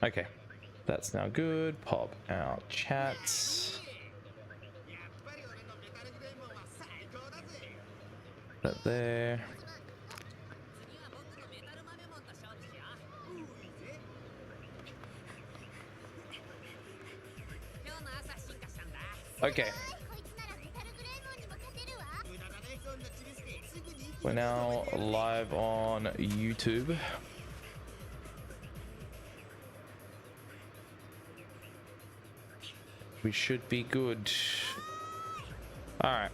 Okay, that's now good. Pop out chats. That there. Okay. We're now live on YouTube. We should be good. All right.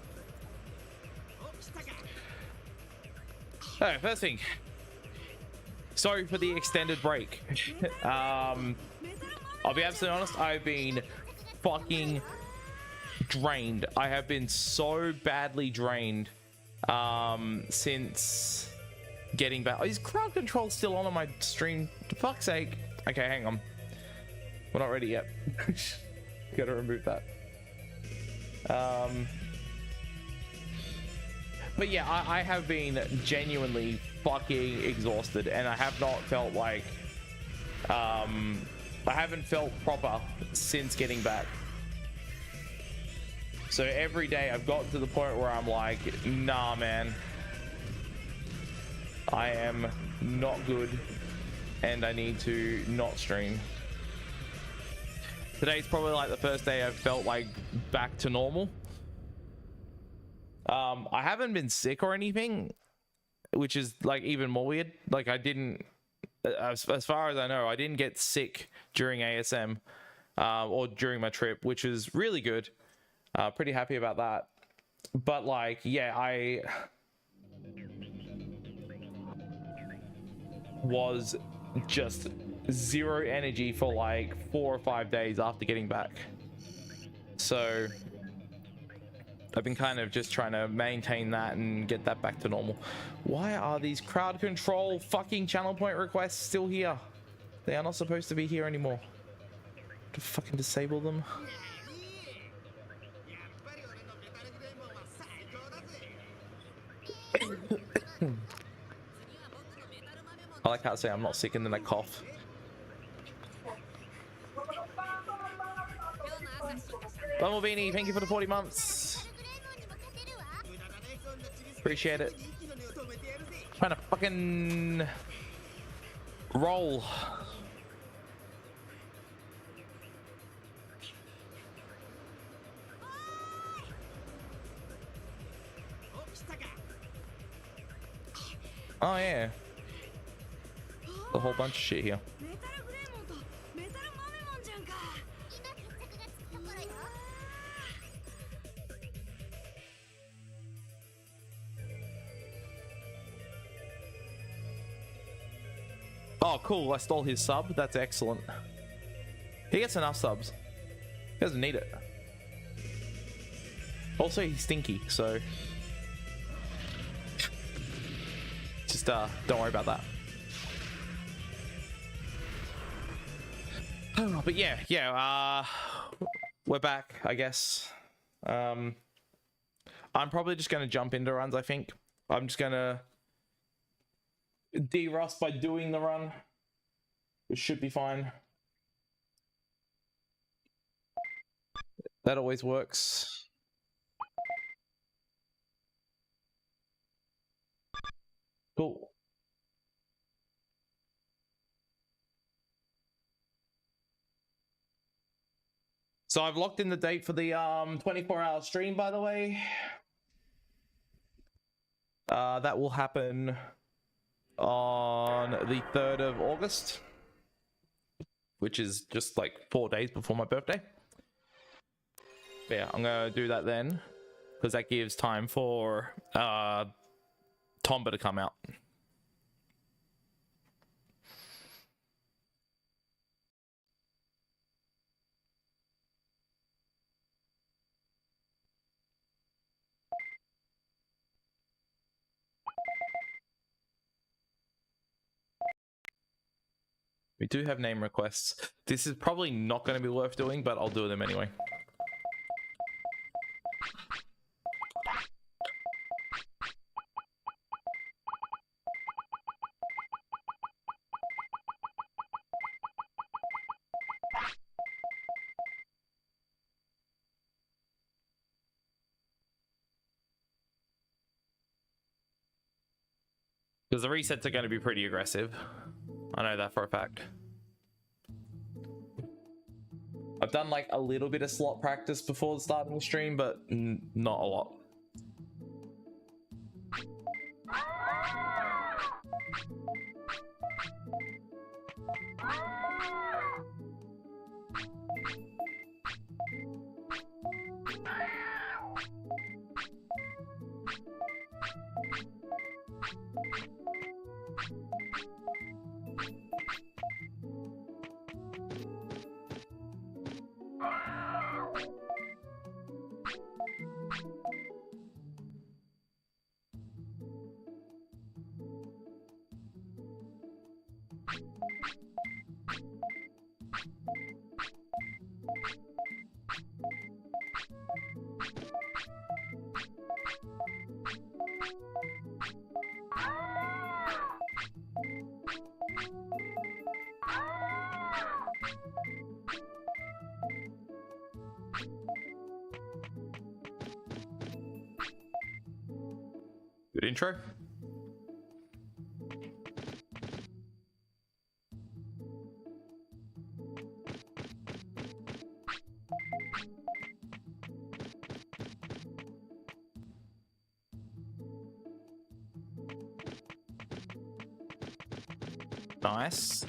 All right, first thing. Sorry for the extended break. I'll be absolutely honest, I've been fucking drained. I have been so badly drained since getting back. Oh, is crowd control still on my stream? For fuck's sake. Okay, hang on. We're not ready yet. Gotta remove that. But yeah, I have been genuinely fucking exhausted, and I have not felt like I haven't felt proper since getting back. So every day I've gotten to the point where I'm like, nah man, I am not good and I need to not stream. Today's probably like the first day I've felt like back to normal. I haven't been sick or anything, which is like even more weird. Like I didn't, as far as I know, I didn't get sick during ASM or during my trip, which is really good. Pretty happy about that. But like, yeah, I was just zero energy for like 4 or 5 days after getting back. So I've been kind of just trying to maintain that and get that back to normal. Why are these crowd control fucking channel point requests still here? They are not supposed to be here anymore. To fucking disable them. I like how I say I'm not sick and then I cough. Bumblebee, thank you for the 40 months. Appreciate it. Trying to fucking roll. Oh yeah. A whole bunch of shit here. Oh, cool. I stole his sub. That's excellent. He gets enough subs. He doesn't need it. Also, he's stinky, so... just, don't worry about that. Oh, but yeah, we're back, I guess. I'm probably just going to jump into runs, I think. I'm just going to de-rust by doing the run. It should be fine. That always works. Cool. So I've locked in the date for the 24-hour stream, by the way. That will happen on the 3rd of August, which is just like 4 days before my birthday. But yeah, I'm gonna do that then, because that gives time for Tomba to come out. We do have name requests. This is probably not going to be worth doing, but I'll do them anyway. Because the resets are going to be pretty aggressive. I know that for a fact. I've done like a little bit of slot practice before starting the stream, but not a lot. Good intro. Nice.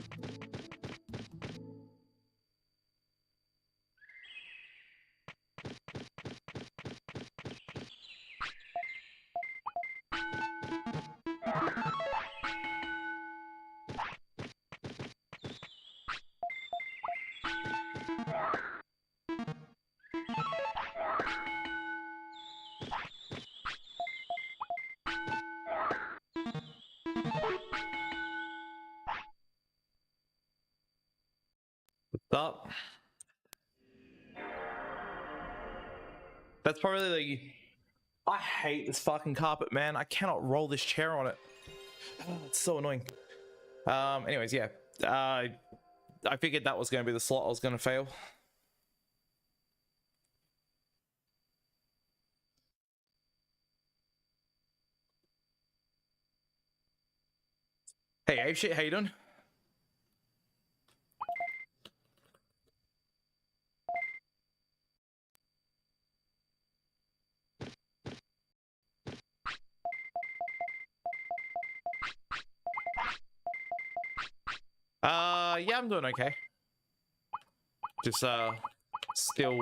What's up? That's probably the... I hate this fucking carpet, man. I cannot roll this chair on it. Oh, it's so annoying. Anyways, yeah. I figured that was going to be the slot I was going to fail. Hey, Ape Shit, how you doing? Yeah, I'm doing okay. Just, still...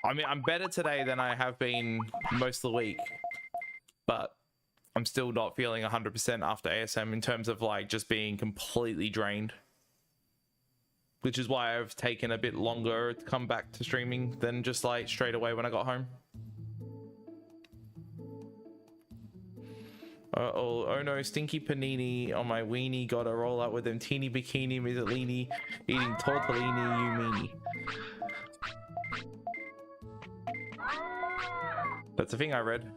I mean, I'm better today than I have been most of the week, but I'm still not feeling 100% after ASM in terms of, like, just being completely drained. Which is why I've taken a bit longer to come back to streaming than just, like, straight away when I got home. Oh no, stinky panini on my weenie, gotta roll out with them teeny bikini mizzolini, eating tortellini, you meanie. That's the thing I read.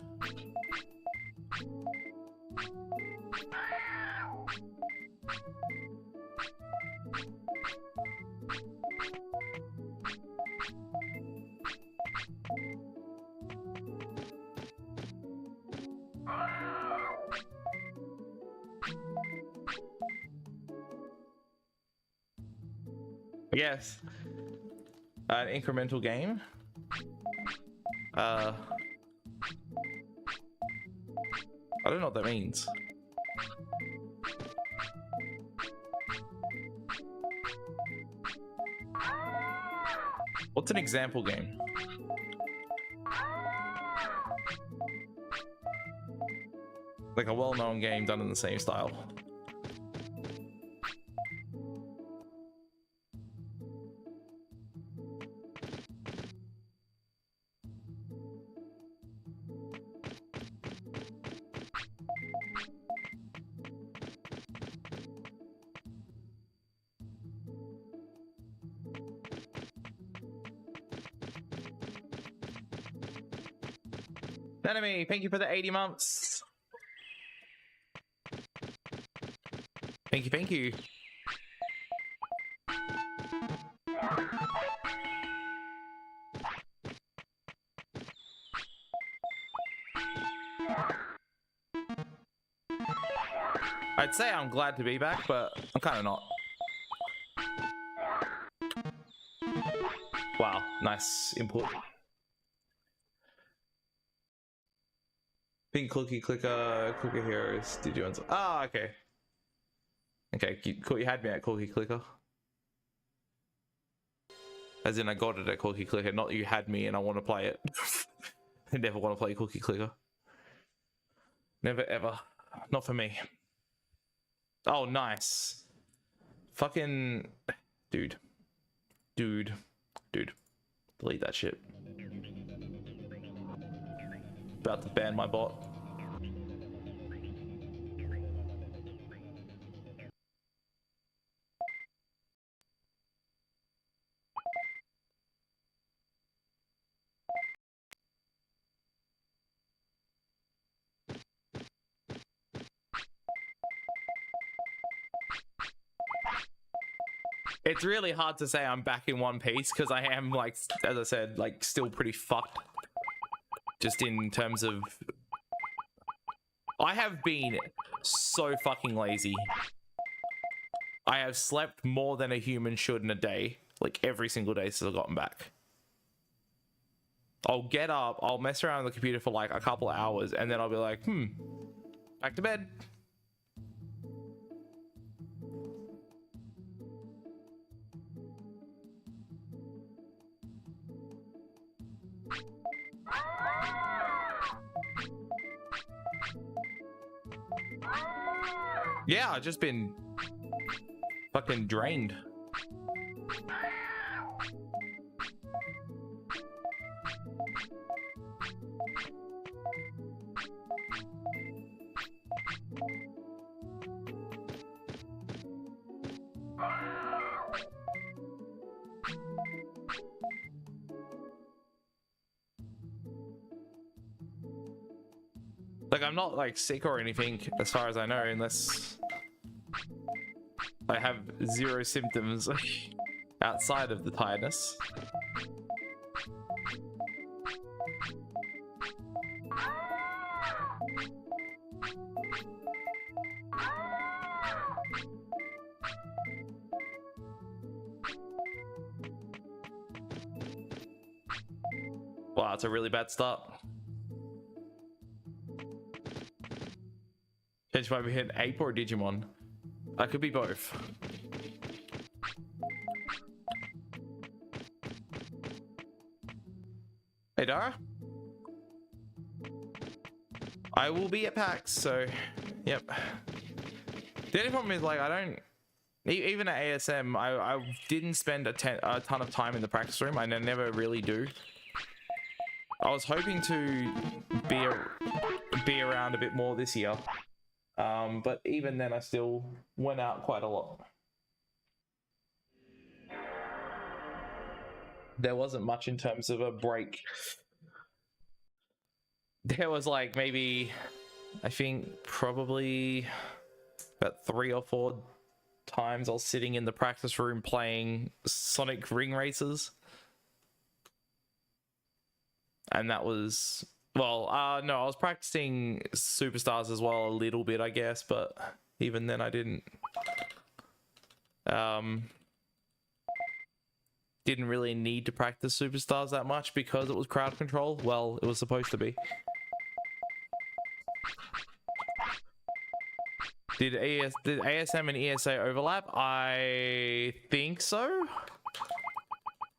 Yes. An incremental game. I don't know what that means. What's an example game? Like a well-known game done in the same style. Enemy, thank you for the 80 months. Thank you, thank you. I'd say I'm glad to be back, but I'm kind of not. Wow, nice input. Pink clicky clicker, clicker heroes, Digimon. Ah, okay. Okay, you had me at Corky Clicker. As in, I got it at Corky Clicker, not you had me and I want to play it. I never want to play Corky Clicker. Never ever. Not for me. Oh, nice. Fucking... Dude. Dude. Delete that shit. About to ban my bot. It's really hard to say I'm back in one piece because I am, like, as I said, like, still pretty fucked. Just in terms of... I have been so fucking lazy. I have slept more than a human should in a day. Like, every single day since I've gotten back. I'll get up, I'll mess around on the computer for like a couple of hours, and then I'll be like, back to bed. Yeah, I've just been fucking drained. Like, I'm not like sick or anything as far as I know, unless I have zero symptoms outside of the tiredness. Wow, it's a really bad start. Change might be hit Ape or Digimon. I could be both. Hey Dara. I will be at PAX, so yep. The only problem is, like, I don't, even at ASM, I didn't spend a ton of time in the practice room. I never really do. I was hoping to be around a bit more this year. But even then, I still went out quite a lot. There wasn't much in terms of a break. There was like maybe, I think probably about 3 or 4 times I was sitting in the practice room playing Sonic Ring Races. And that was... Well, no, I was practicing Superstars as well a little bit, I guess, but even then I didn't really need to practice Superstars that much because it was crowd control. Well, it was supposed to be. Did ASM and ESA overlap? I think so.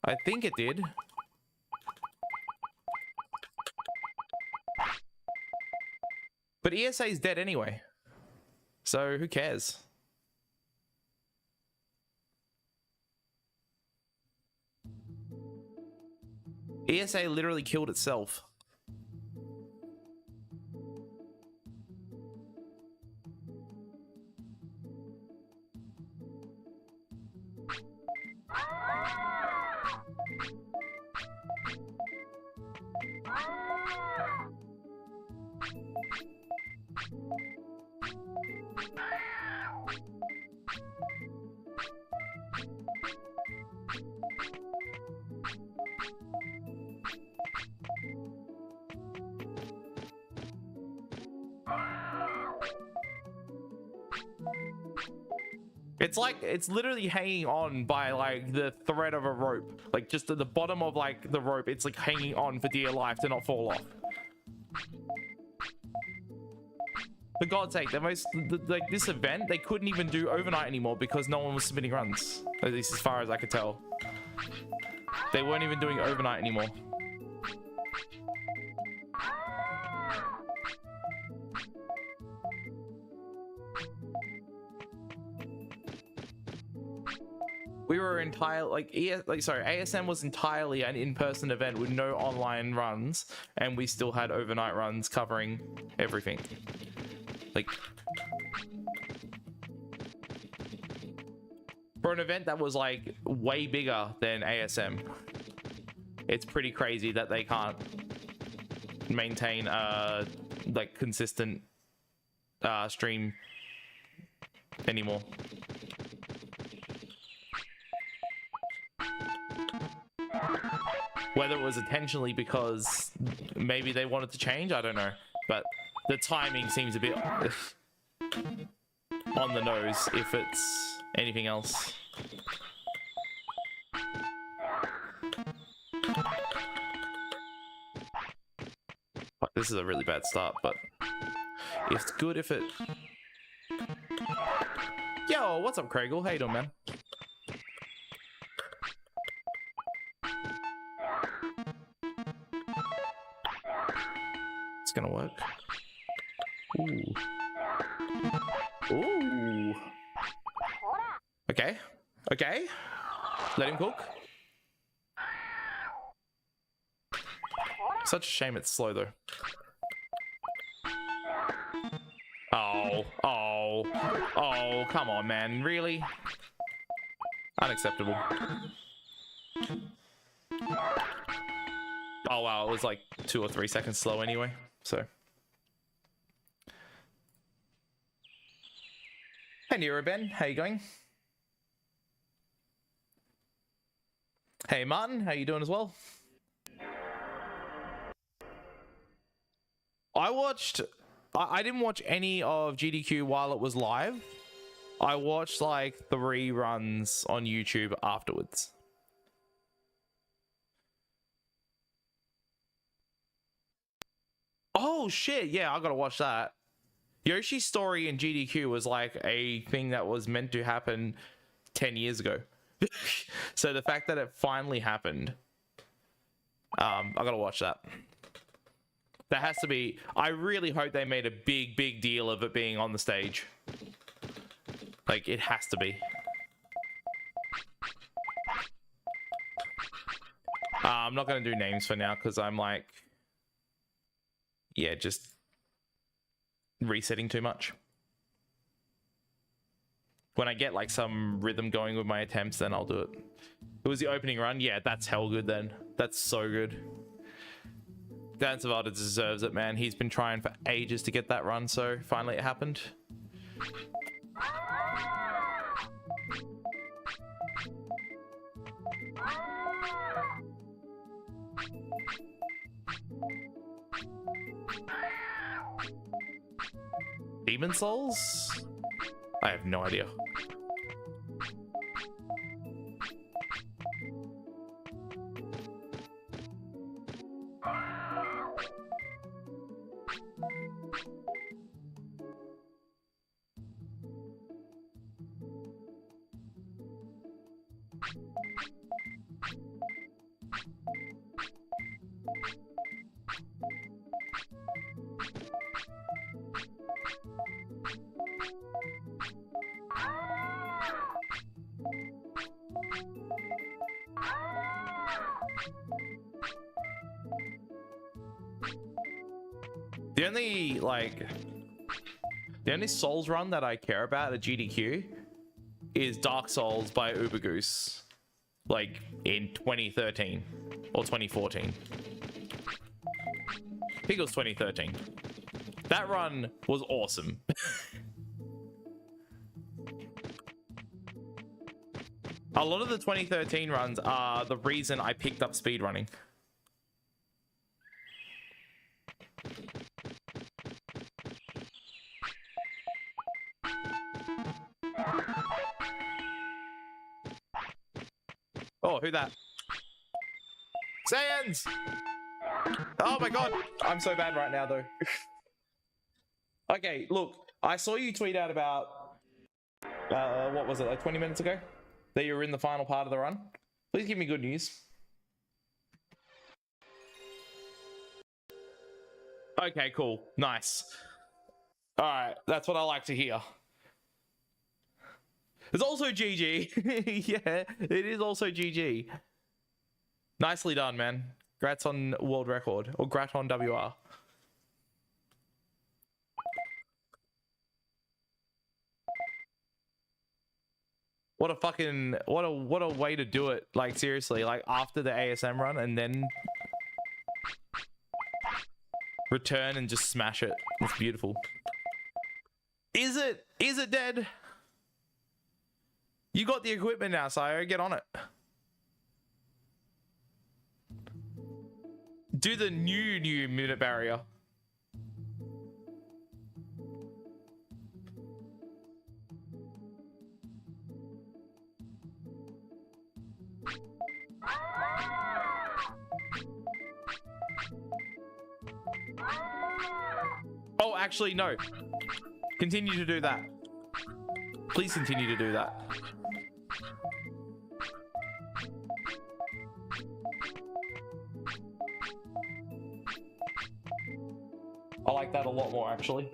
I think it did. But ESA is dead anyway, so who cares? ESA literally killed itself. It's like, it's literally hanging on by like the thread of a rope. Like just at the bottom of like the rope, it's like hanging on for dear life to not fall off. For God's sake, like this event, they couldn't even do overnight anymore because no one was submitting runs. At least as far as I could tell. They weren't even doing overnight anymore. We were entirely ASM was entirely an in-person event with no online runs, and we still had overnight runs covering everything. Like, for an event that was like way bigger than ASM, it's pretty crazy that they can't maintain like consistent stream anymore. Whether it was intentionally because maybe they wanted to change, I don't know. But the timing seems a bit on the nose if it's anything else. This is a really bad start, but it's good if it... Yo, what's up, Craigle? How you doing, man? It's gonna work. Ooh. Ooh. Okay. Okay. Let him cook. Such a shame it's slow, though. Oh. Oh. Oh, come on, man. Really? Unacceptable. Oh, wow. It was like 2 or 3 seconds slow anyway. So. Hey, Nero Ben. How you going? Hey, Martin. How you doing as well? I didn't watch any of GDQ while it was live. I watched like 3 runs on YouTube afterwards. Oh shit, yeah, I gotta watch that. Yoshi's story in GDQ was like a thing that was meant to happen 10 years ago. So the fact that it finally happened, I gotta watch that. That has to be... I really hope they made a big deal of it being on the stage. Like, it has to be. I'm not going to do names for now because I'm like... Yeah, just... resetting too much. When I get like some rhythm going with my attempts, then I'll do it. It was the opening run. Yeah, that's hell good then. That's so good. Dan Savada deserves it, man. He's been trying for ages to get that run, so finally it happened. Demon Souls? I have no idea. The only Souls run that I care about at GDQ is Dark Souls by Ubergoose, like in 2013 or 2014. I think it was 2013. That run was awesome. A lot of the 2013 runs are the reason I picked up speedrunning. Oh, who that? Sans! Oh my god, I'm so bad right now though. Okay, look, I saw you tweet out about, what was it, like 20 minutes ago? That you were in the final part of the run. Please give me good news. Okay, cool, nice. All right, that's what I like to hear. It's also GG. Yeah, it is also GG. Nicely done, man. Grats on world record, or grat on WR. What a fucking, what a way to do it. Like, seriously, like after the ASM run and then return and just smash it. It's beautiful. Is it dead? You got the equipment now, Sire. Get on it. Do the new minute barrier. Oh, actually, no. Continue to do that. Please continue to do that. I like that a lot more, actually.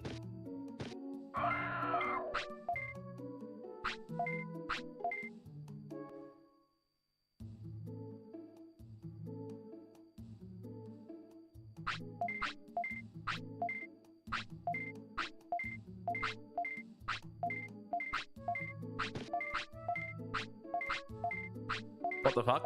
What the fuck?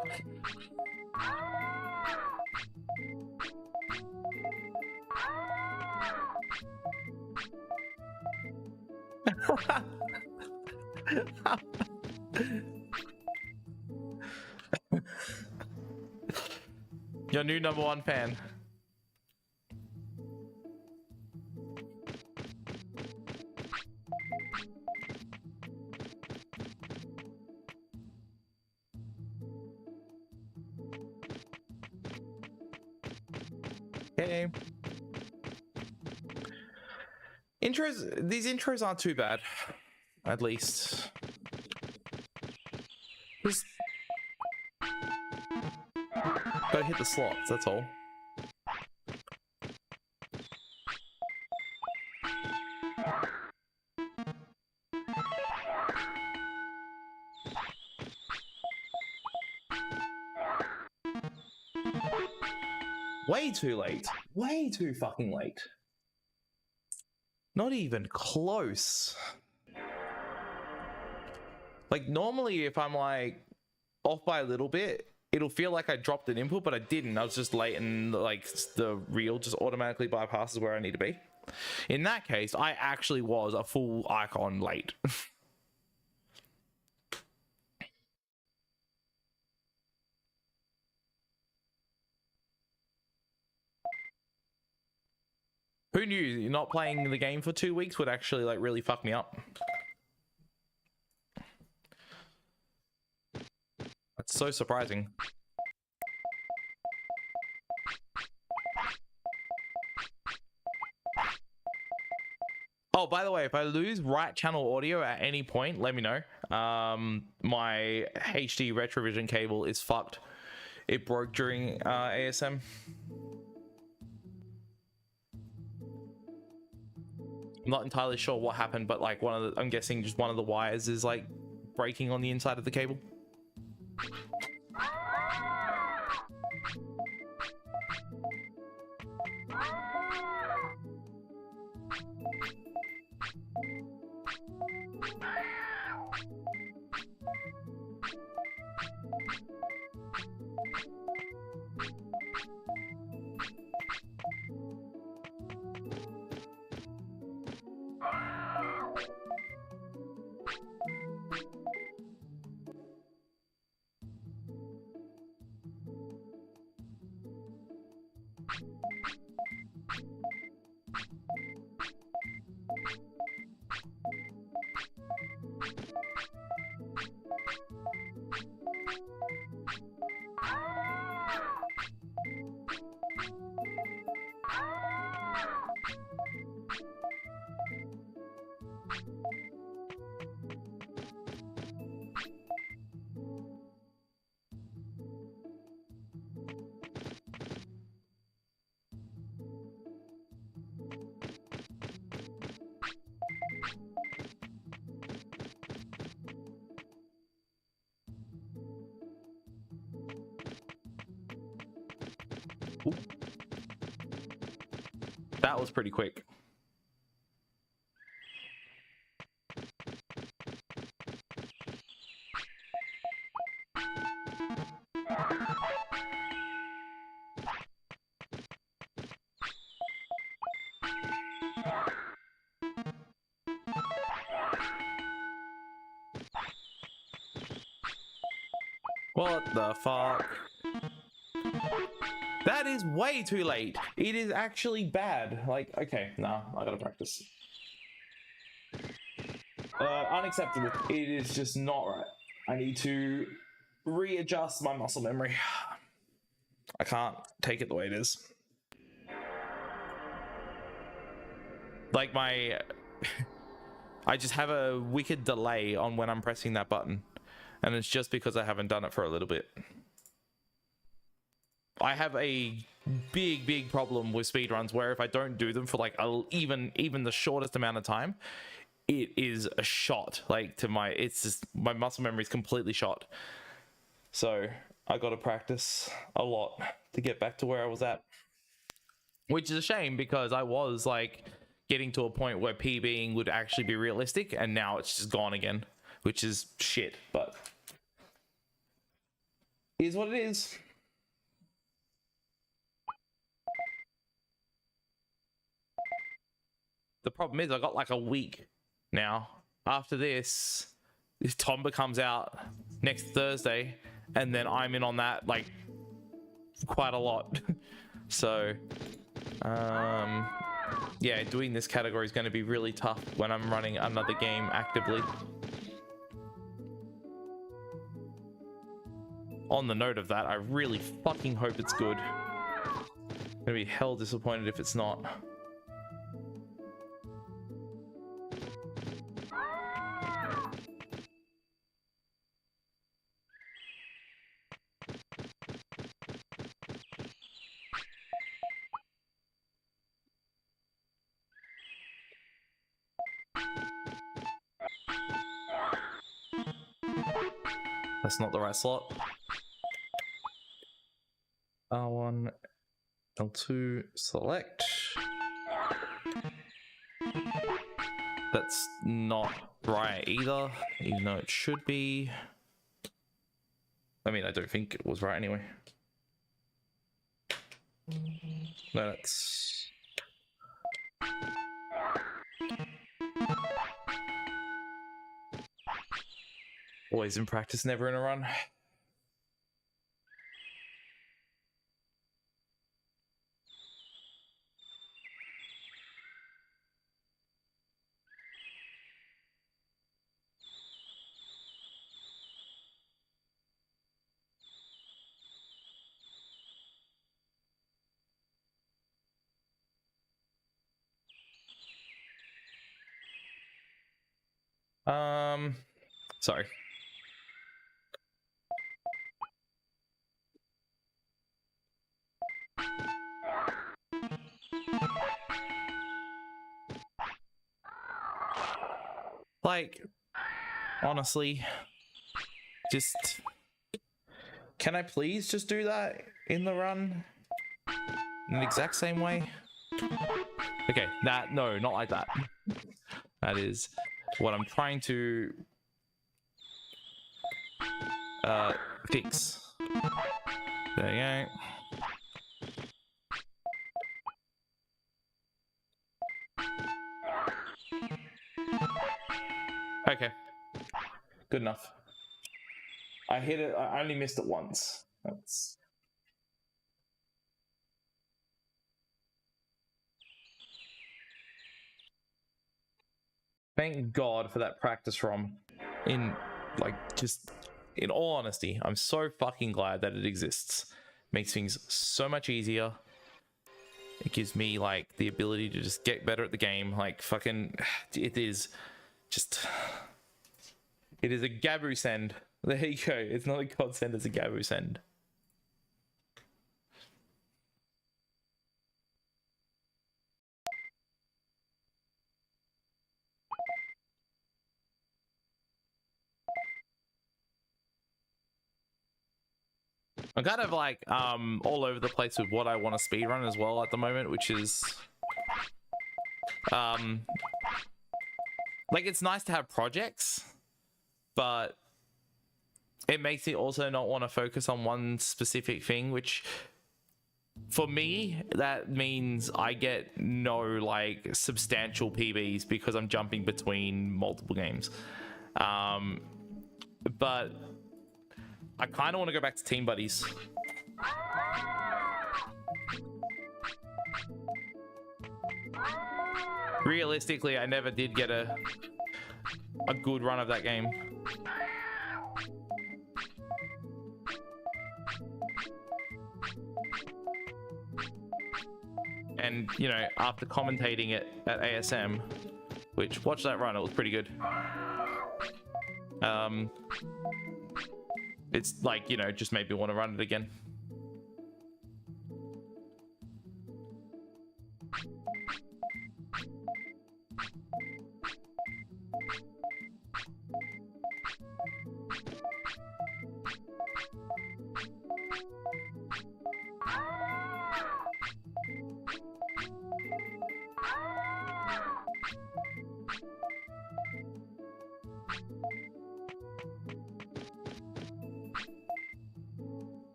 Your new #1 fan. Hey. These intros aren't too bad, at least. Just gotta hit the slots, that's all. Way too late. Way too fucking late. Not even close. Like, normally if I'm like off by a little bit, it'll feel like I dropped an input, but I didn't. I was just late and like the reel just automatically bypasses where I need to be. In that case, I actually was a full icon late. Who knew not playing the game for 2 weeks would actually like really fuck me up? That's so surprising. Oh, by the way, if I lose right channel audio at any point, let me know. My HD Retrovision cable is fucked. It broke during ASM. I'm not entirely sure what happened, but like I'm guessing just one of the wires is like breaking on the inside of the cable. Ooh. That was pretty quick. What the fuck? That is way too late. It is actually bad. Like, okay, nah, I gotta practice. Unacceptable. It is just not right. I need to readjust my muscle memory. I can't take it the way it is. Like I just have a wicked delay on when I'm pressing that button. And it's just because I haven't done it for a little bit. I have a big problem with speedruns where if I don't do them for like even the shortest amount of time, it is a shot. Like to my, it's just my muscle memory is completely shot. So I got to practice a lot to get back to where I was at, which is a shame because I was like getting to a point where PBing would actually be realistic, and now it's just gone again, which is shit, but it is what it is. The problem is I got like a week now. After this Tomba comes out next Thursday, and then I'm in on that like quite a lot. So yeah, doing this category is going to be really tough when I'm running another game actively. On the note of that, I really fucking hope it's good. I'm gonna be hell disappointed if it's not. That's not the right slot. R1, L2, select. That's not right either, even though it should be. I mean, I don't think it was right anyway. No, that's... Always in practice, never in a run. Sorry. Like, honestly, just... Can I please just do that in the run? In the exact same way? Okay, no, not like that. That is what I'm trying to fix. There you go. Okay, good enough. I hit it, I only missed it once. That's... Thank God for that practice ROM. In, like, just in all honesty, I'm so fucking glad that it exists. Makes things so much easier. It gives me like the ability to just get better at the game. Like fucking, it is just, it is a Gabu send. There you go. It's not a godsend, it's a Gabu send. I'm kind of like all over the place with what I want to speedrun as well at the moment, which is like, it's nice to have projects, but it makes me also not want to focus on one specific thing, which for me, that means I get no like substantial PBs because I'm jumping between multiple games. But I kind of want to go back to Team Buddies. Realistically, I never did get a good run of that game. And, you know, after commentating it at ASM, which, watch that run, it was pretty good. It's like, you know, just made me want to run it again.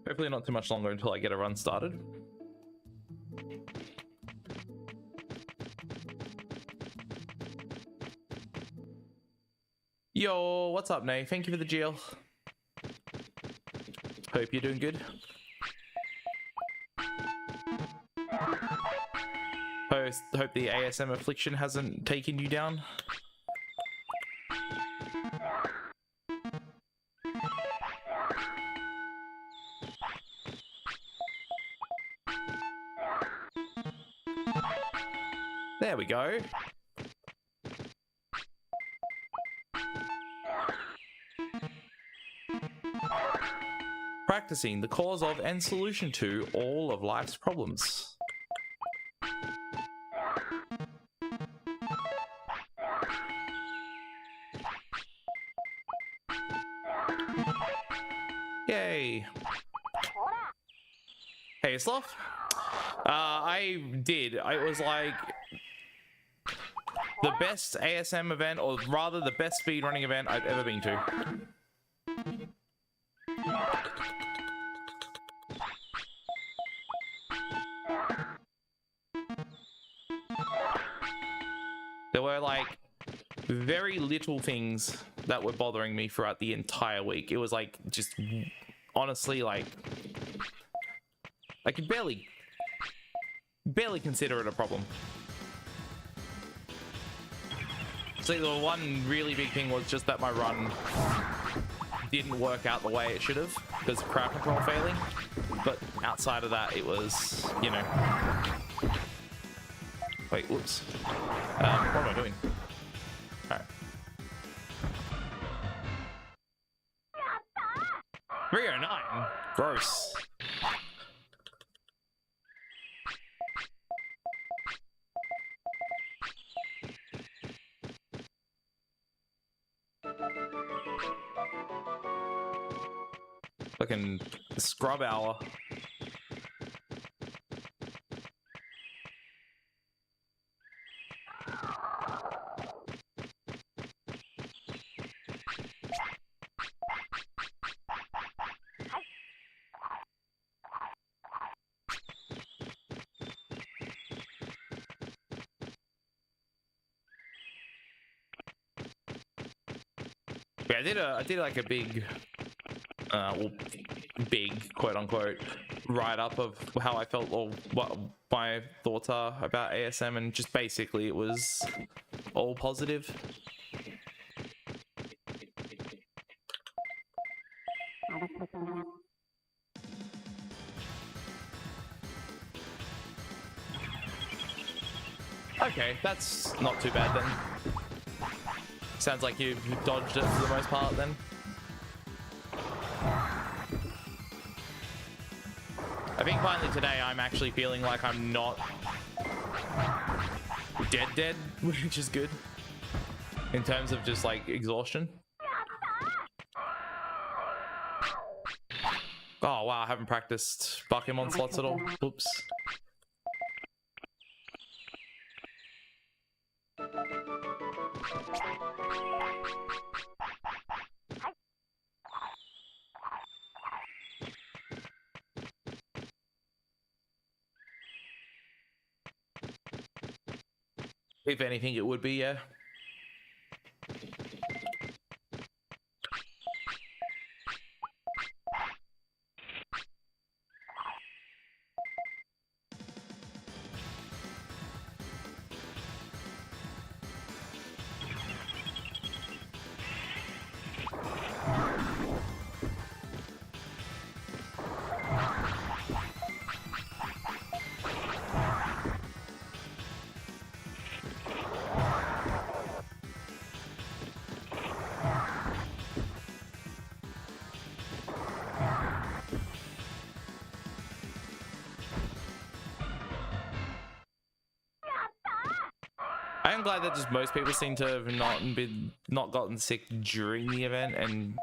Hopefully not too much longer until I get a run started. Yo, what's up, Nay? Thank you for the GL. Hope you're doing good. Hope the ASM affliction hasn't taken you down. There we go. Practicing the cause of and solution to all of life's problems. Yay. Hey, Sloth. I did. It was like the best ASM event, or rather the best speedrunning event I've ever been to. There were like very little things that were bothering me throughout the entire week. It was like, just honestly, like, I could barely consider it a problem. So the one really big thing was just that my run didn't work out the way it should have because of crowd control failing. But outside of that, it was, you know. Wait, whoops. What am I doing? All right. 309. Gross. Fucking scrub hour. Yeah, I did like a big, well, big quote unquote write up of how I felt or what my thoughts are about ASM, and just basically it was all positive. Okay, that's not too bad then. Sounds like you've dodged it for the most part then. I think finally today I'm actually feeling like I'm not dead, which is good in terms of just like exhaustion. Oh wow, I haven't practiced Pokemon slots at all. Oops. If anything, it would be, yeah. I am glad that just most people seem to have not gotten sick during the event, and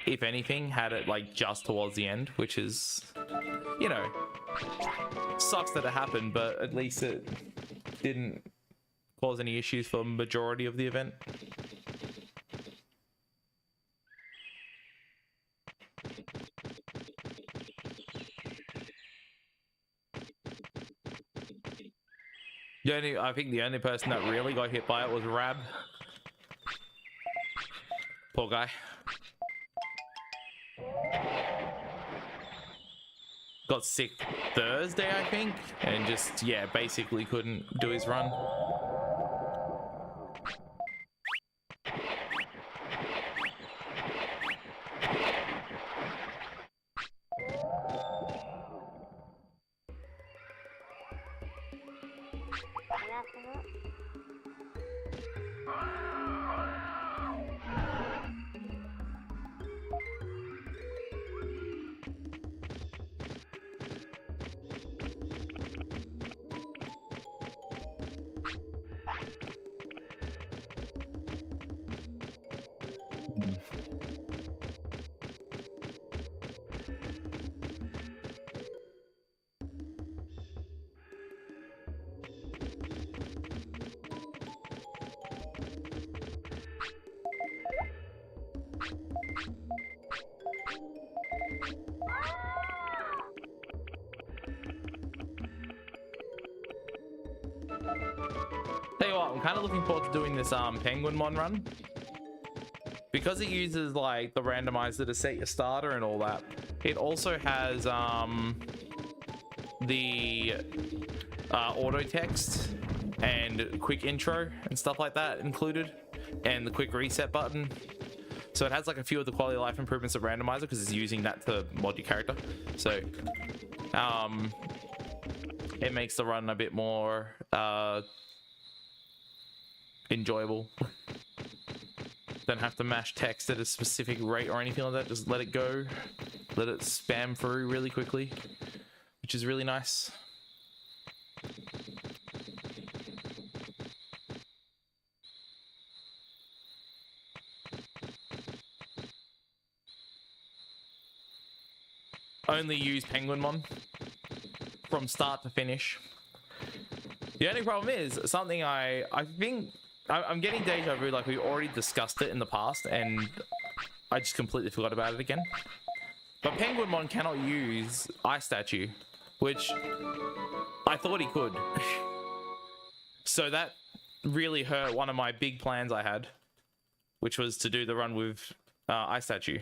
if anything, had it like just towards the end, which is, you know, sucks that it happened, but at least it didn't cause any issues for the majority of the event. I think the only person that really got hit by it was Rab. Poor guy. Got sick Thursday, I think, and just, yeah, basically couldn't do his run. Tell you what, I'm kind of looking forward to doing this Penguinmon run, because it uses like the randomizer to set your starter and all that. It also has the auto text and quick intro and stuff like that included, and the quick reset button. So it has like a few of the quality of life improvements of randomizer because it's using that to mod your character. So it makes the run a bit more enjoyable. Don't have to mash text at a specific rate or anything like that. Just let it go, let it spam through really quickly, which is really nice. Only use Penguinmon from start to finish. The only problem is something I think I'm getting deja vu, like we already discussed it in the past and I just completely forgot about it again. But Penguinmon cannot use Ice Statue, which I thought he could. So that really hurt one of my big plans I had, which was to do the run with Ice Statue.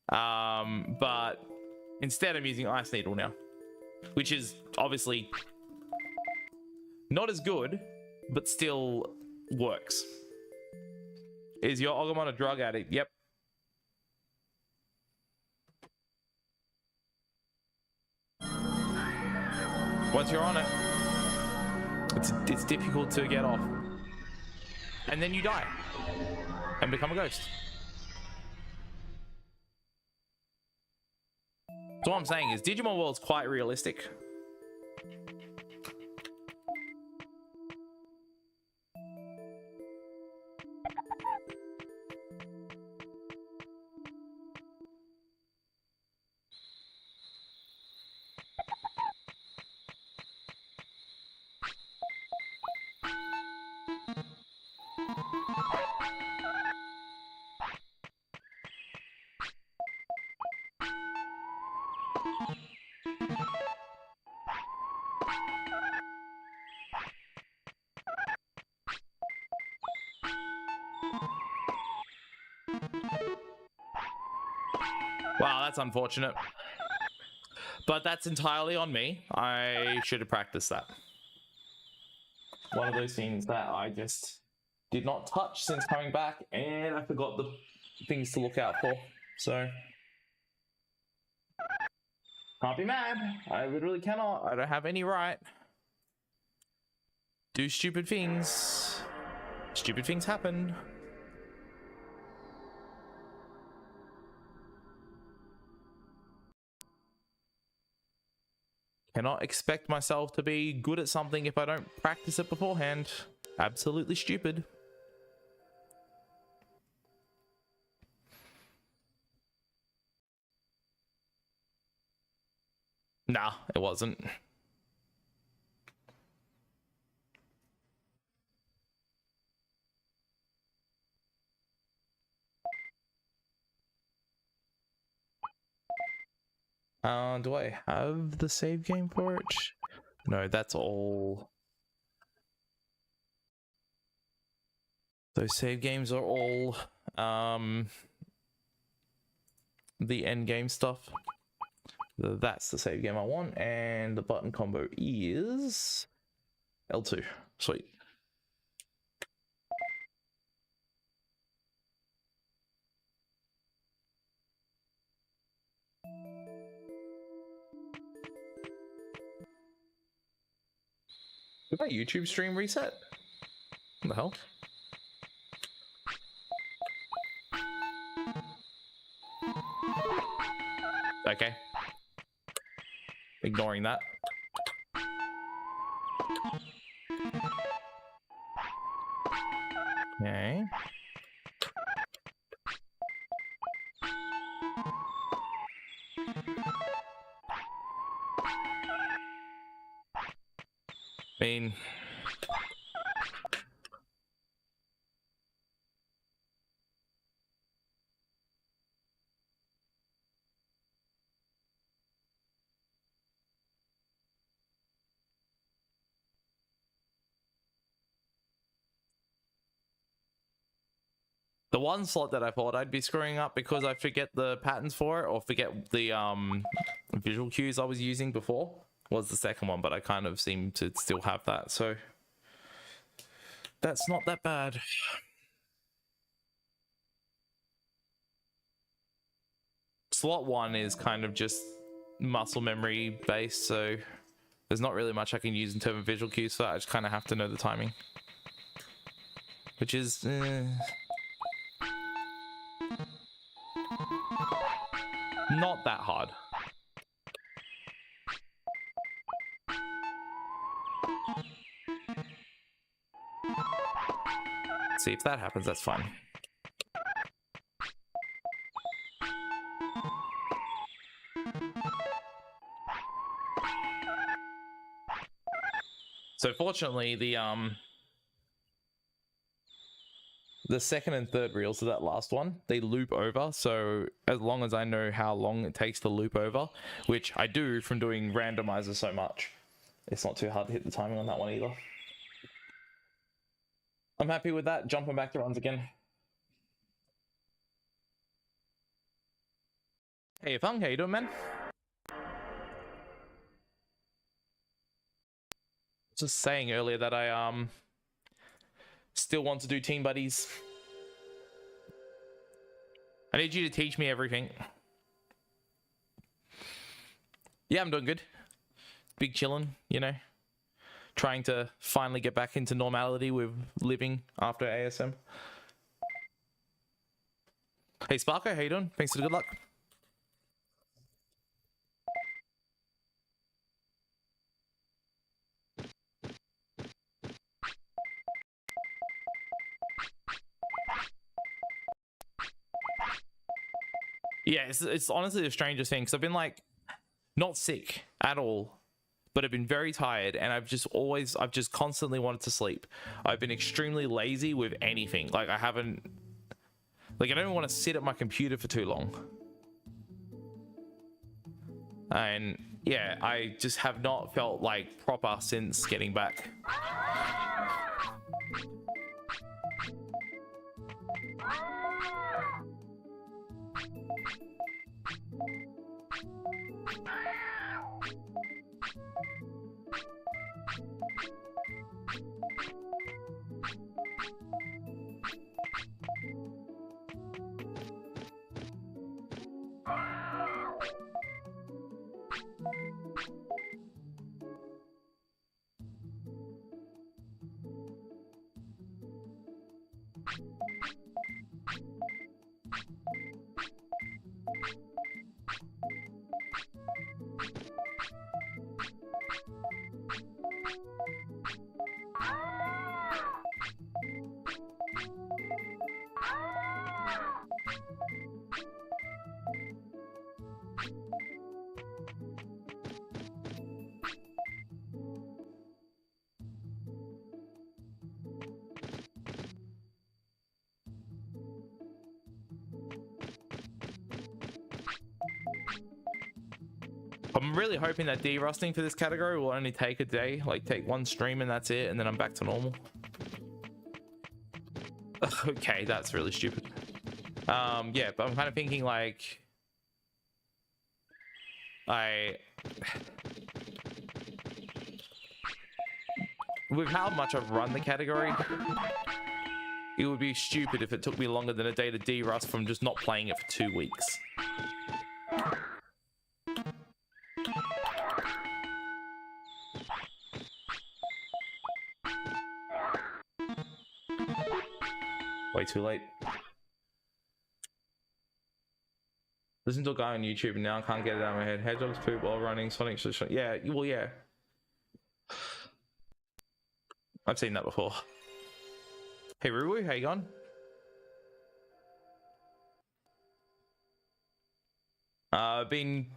But instead I'm using Ice Needle now, which is obviously not as good, but still works. Is your Agumon a drug addict? Yep. Once you're on it, it's difficult to get off. And then you die and become a ghost. So what I'm saying is Digimon World's quite realistic. Wow, that's unfortunate. But that's entirely on me. I should have practiced that. One of those things that I just did not touch since coming back, and I forgot the things to look out for. So, can't be mad. I literally cannot. I don't have any right. Do stupid things. Stupid things happen. Cannot expect myself to be good at something if I don't practice it beforehand. Absolutely stupid. Nah, it wasn't. Do I have the save game for it? No, that's all. Those save games are all the end game stuff. That's the save game I want, and the button combo is L2. Sweet. Did my YouTube stream reset? What the hell? Okay. Ignoring that. Okay. I mean, the one slot that I thought I'd be screwing up because I forget the patterns for it or forget the visual cues I was using before was the second one, but I kind of seem to still have that, so that's not that bad. Slot 1 is kind of just muscle memory based, so there's not really much I can use in terms of visual cues, so I just kind of have to know the timing, which is not that hard. See, if that happens, that's fine. So fortunately, the second and third reels of that last one, they loop over. So as long as I know how long it takes to loop over, which I do from doing randomizer so much, it's not too hard to hit the timing on that one either. I'm happy with that. Jumping back to runs again. Hey, Fung, how you doing, man? Just saying earlier that I still want to do team buddies. I need you to teach me everything. Yeah, I'm doing good. Big chillin', you know. Trying to finally get back into normality with living after ASM. Hey Sparko, how you doing? Thanks for the good luck. Yeah, it's honestly the strangest thing, because I've been like not sick at all, but I've been very tired, and I've just constantly wanted to sleep. I've been extremely lazy with anything. Like I don't even want to sit at my computer for too long. And yeah, I just have not felt like proper since getting back. I'm really hoping that derusting for this category will only take a day, like take one stream and that's it, and then I'm back to normal. Okay, that's really stupid. Yeah, but I'm kind of thinking like with how much I've run the category, it would be stupid if it took me longer than a day to derust from just not playing it for 2 weeks. Way too late. Listen to a guy on YouTube and now I can't get it out of my head. Hedgehogs poop while running Sonic. Yeah, well, yeah. I've seen that before. Hey, Ruwu, how you going? Been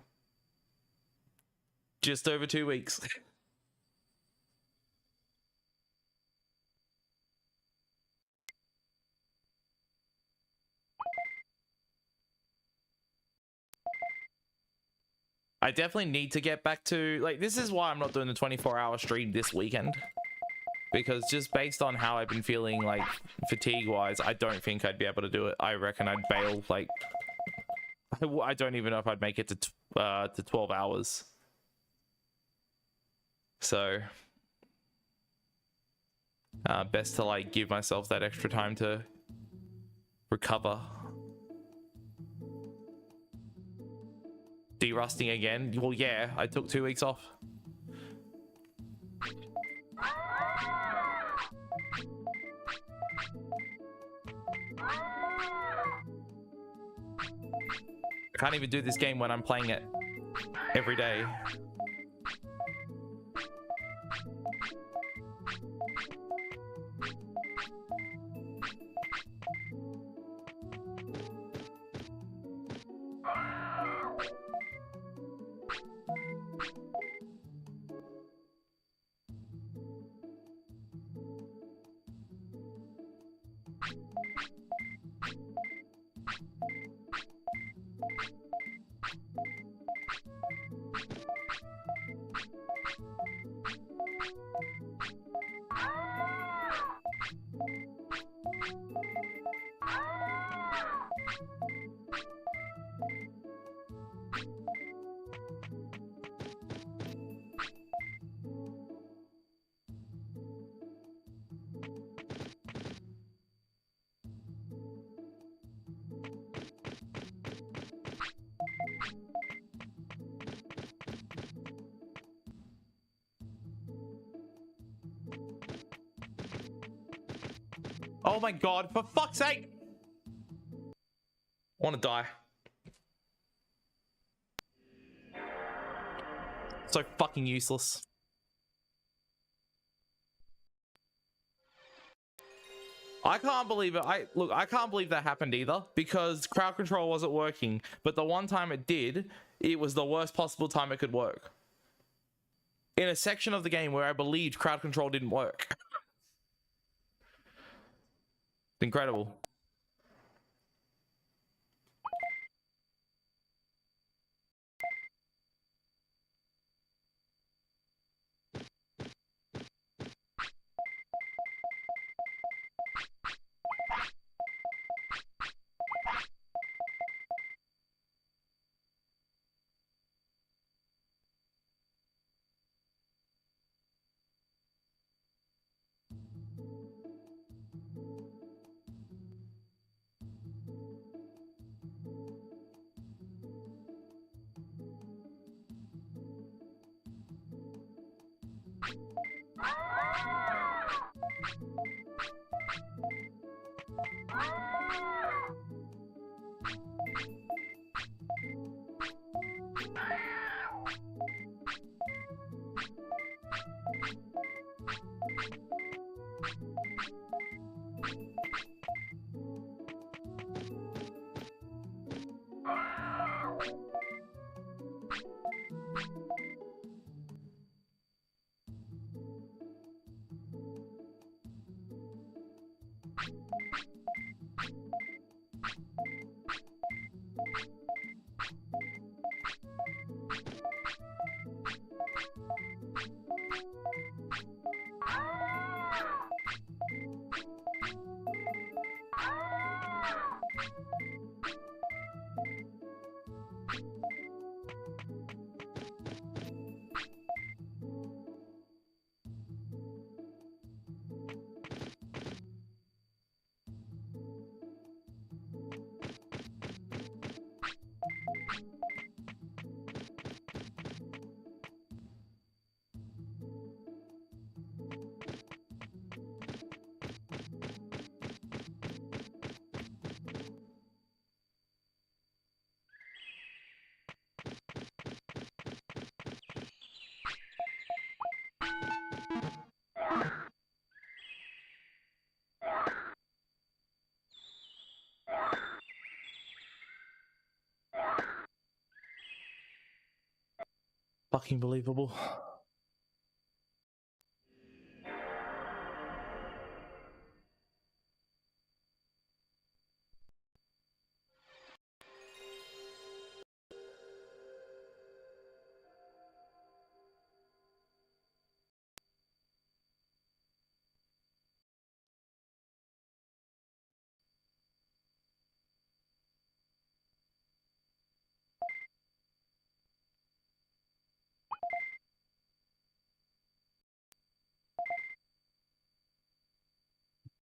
just over 2 weeks. I definitely need to get back to, like, this is why I'm not doing the 24-hour stream this weekend. Because just based on how I've been feeling, like, fatigue-wise, I don't think I'd be able to do it. I reckon I'd bail, like, I don't even know if I'd make it to 12 hours. So, best to, like, give myself that extra time to recover. Derusting again? Well, yeah, I took 2 weeks off. I can't even do this game when I'm playing it every day. Oh my god, for fuck's sake! I want to die. So fucking useless. I can't believe it. I can't believe that happened either, because crowd control wasn't working. But the one time it did, it was the worst possible time it could work. In a section of the game where I believed crowd control didn't work. It's incredible. Fucking believable.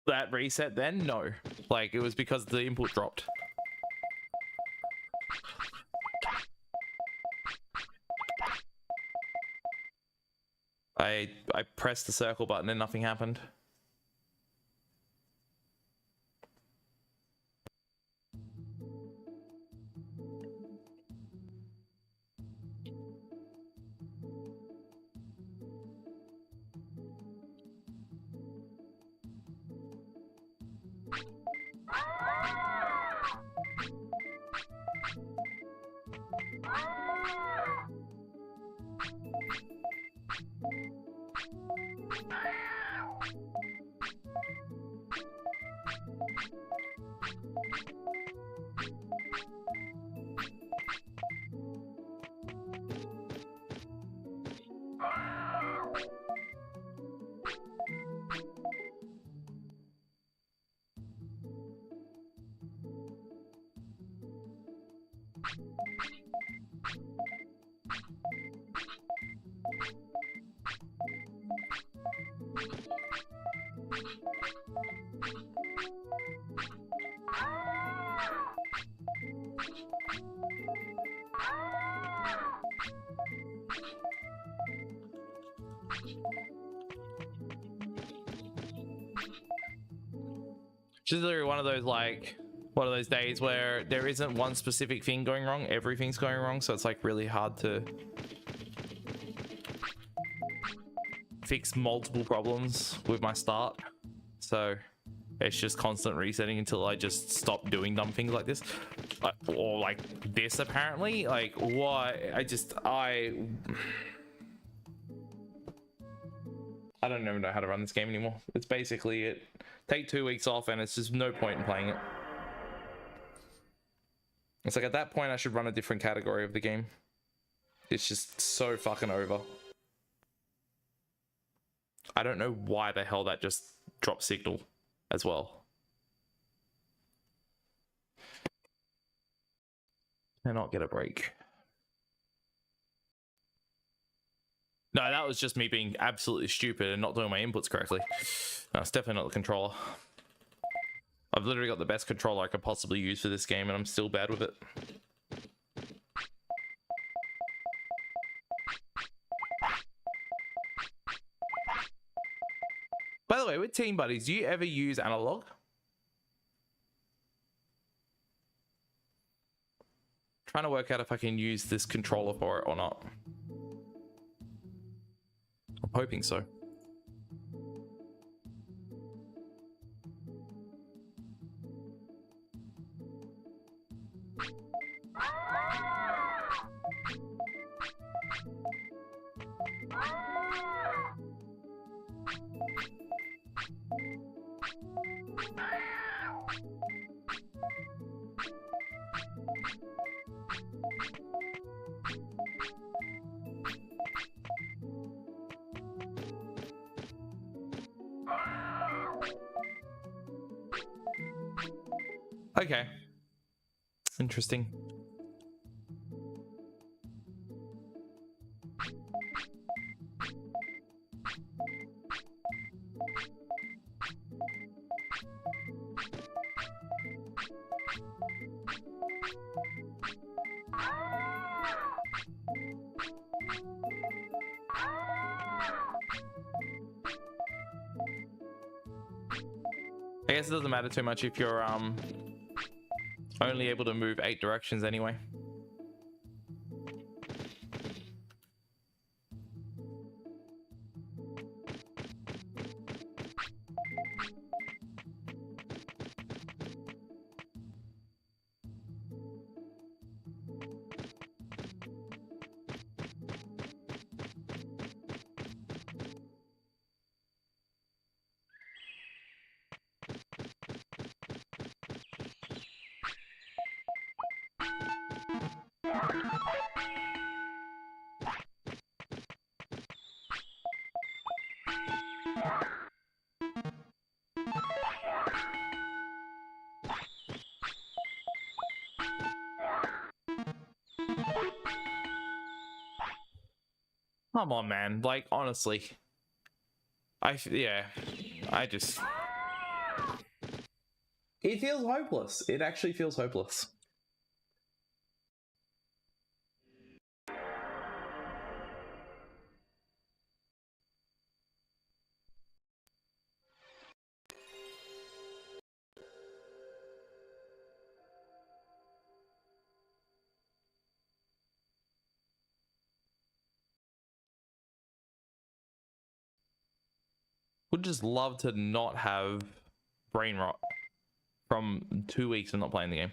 That reset then? No. Like, it was because the input dropped. I pressed the circle button and nothing happened. Just literally one of those days where there isn't one specific thing going wrong, everything's going wrong, so it's like really hard to fix multiple problems with my start. So It's just constant resetting until I just stop doing dumb things like this, or like this. Apparently, like what? I don't even know how to run this game anymore. It's basically it. Take 2 weeks off, and it's just no point in playing it. It's like at that point, I should run a different category of the game. It's just so fucking over. I don't know why the hell that just dropped signal as well. Cannot get a break. No, that was just me being absolutely stupid and not doing my inputs correctly. No, it's definitely not the controller. I've literally got the best controller I could possibly use for this game, and I'm still bad with it. By the way, with Team Buddies, do you ever use analog? Trying to work out if I can use this controller for it or not. I'm hoping so. Okay. Interesting. I guess it doesn't matter too much if you're only able to move 8 directions anyway. Come on, man. Like, honestly. Yeah. It feels hopeless. It actually feels hopeless. Would just love to not have brain rot from 2 weeks of not playing the game.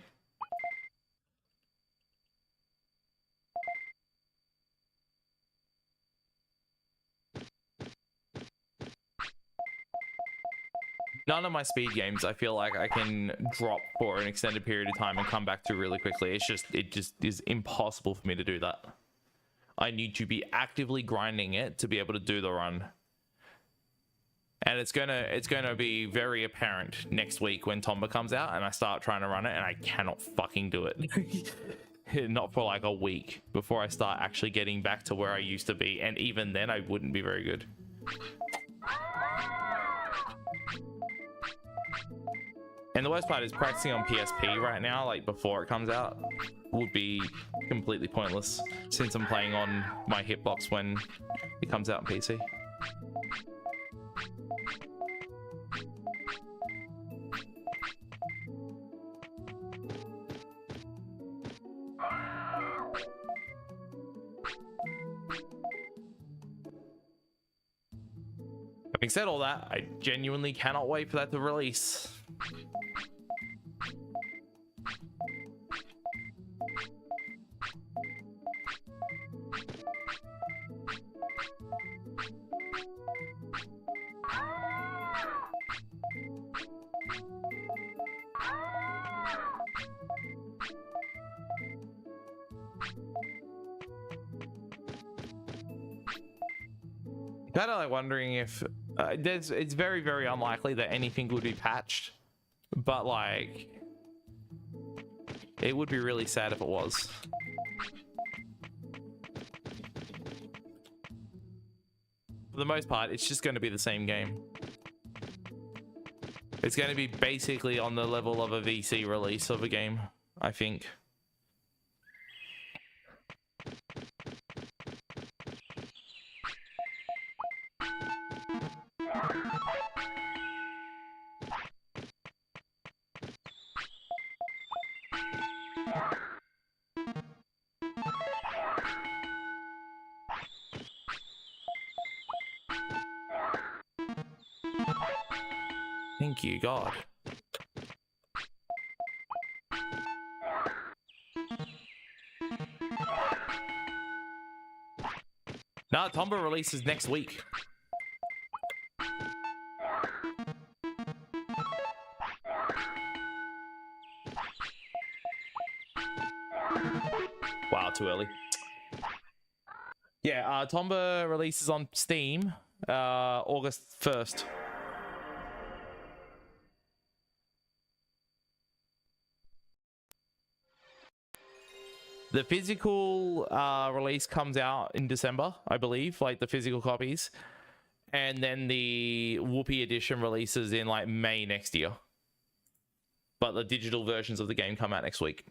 None of my speed games I feel like I can drop for an extended period of time and come back to really quickly. It just is impossible for me to do that. I need to be actively grinding it to be able to do the run. And it's gonna be very apparent next week when Tomba comes out and I start trying to run it and I cannot fucking do it. Not for like a week before I start actually getting back to where I used to be, and even then I wouldn't be very good. And the worst part is practicing on PSP right now, like before it comes out, would be completely pointless since I'm playing on my hitbox when it comes out on PC. Having said all that, I genuinely cannot wait for that to release. Kind of like wondering if it's very, very unlikely that anything would be patched, but like it would be really sad if it was. For the most part, it's just going to be the same game. It's going to be basically on the level of a VC release of a game, I think. Thank you, God. Nah, Tomba releases next week. Wow, too early. Yeah, Tomba releases on Steam August 1st. The physical release comes out in December, I believe, like the physical copies. And then the Whoopee edition releases in like May next year. But the digital versions of the game come out next week.